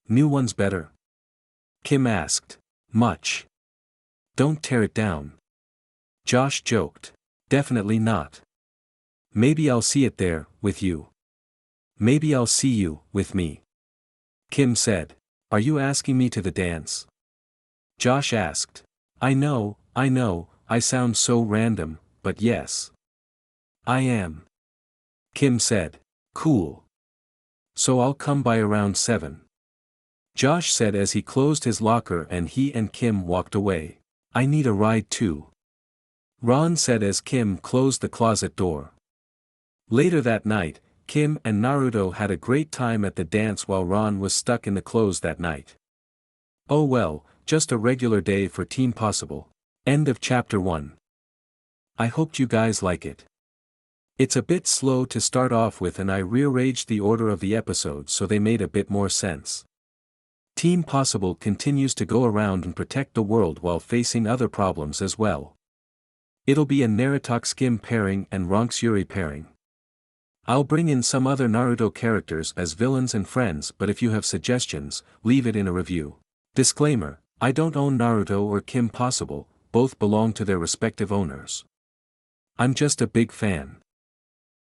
New one's better? Kim asked. Much. Don't tear it down. Josh joked. Definitely not. Maybe I'll see it there, with you. Maybe I'll see you, with me. Kim said. Are you asking me to the dance? Josh asked. I know, I sound so random, but yes. I am. Kim said. Cool. So I'll come by around 7. Josh said as he closed his locker and he and Kim walked away. I need a ride too. Ron said as Kim closed the closet door. Later that night, Kim and Naruto had a great time at the dance while Ron was stuck in the clothes that night. Oh well, just a regular day for Team Possible. End of Chapter 1. I hoped you guys like it. It's a bit slow to start off with and I rearranged the order of the episodes so they made a bit more sense. Team Possible continues to go around and protect the world while facing other problems as well. It'll be a NarutoxKim pairing and RonxYori pairing. I'll bring in some other Naruto characters as villains and friends, but if you have suggestions, leave it in a review. Disclaimer, I don't own Naruto or Kim Possible, both belong to their respective owners. I'm just a big fan.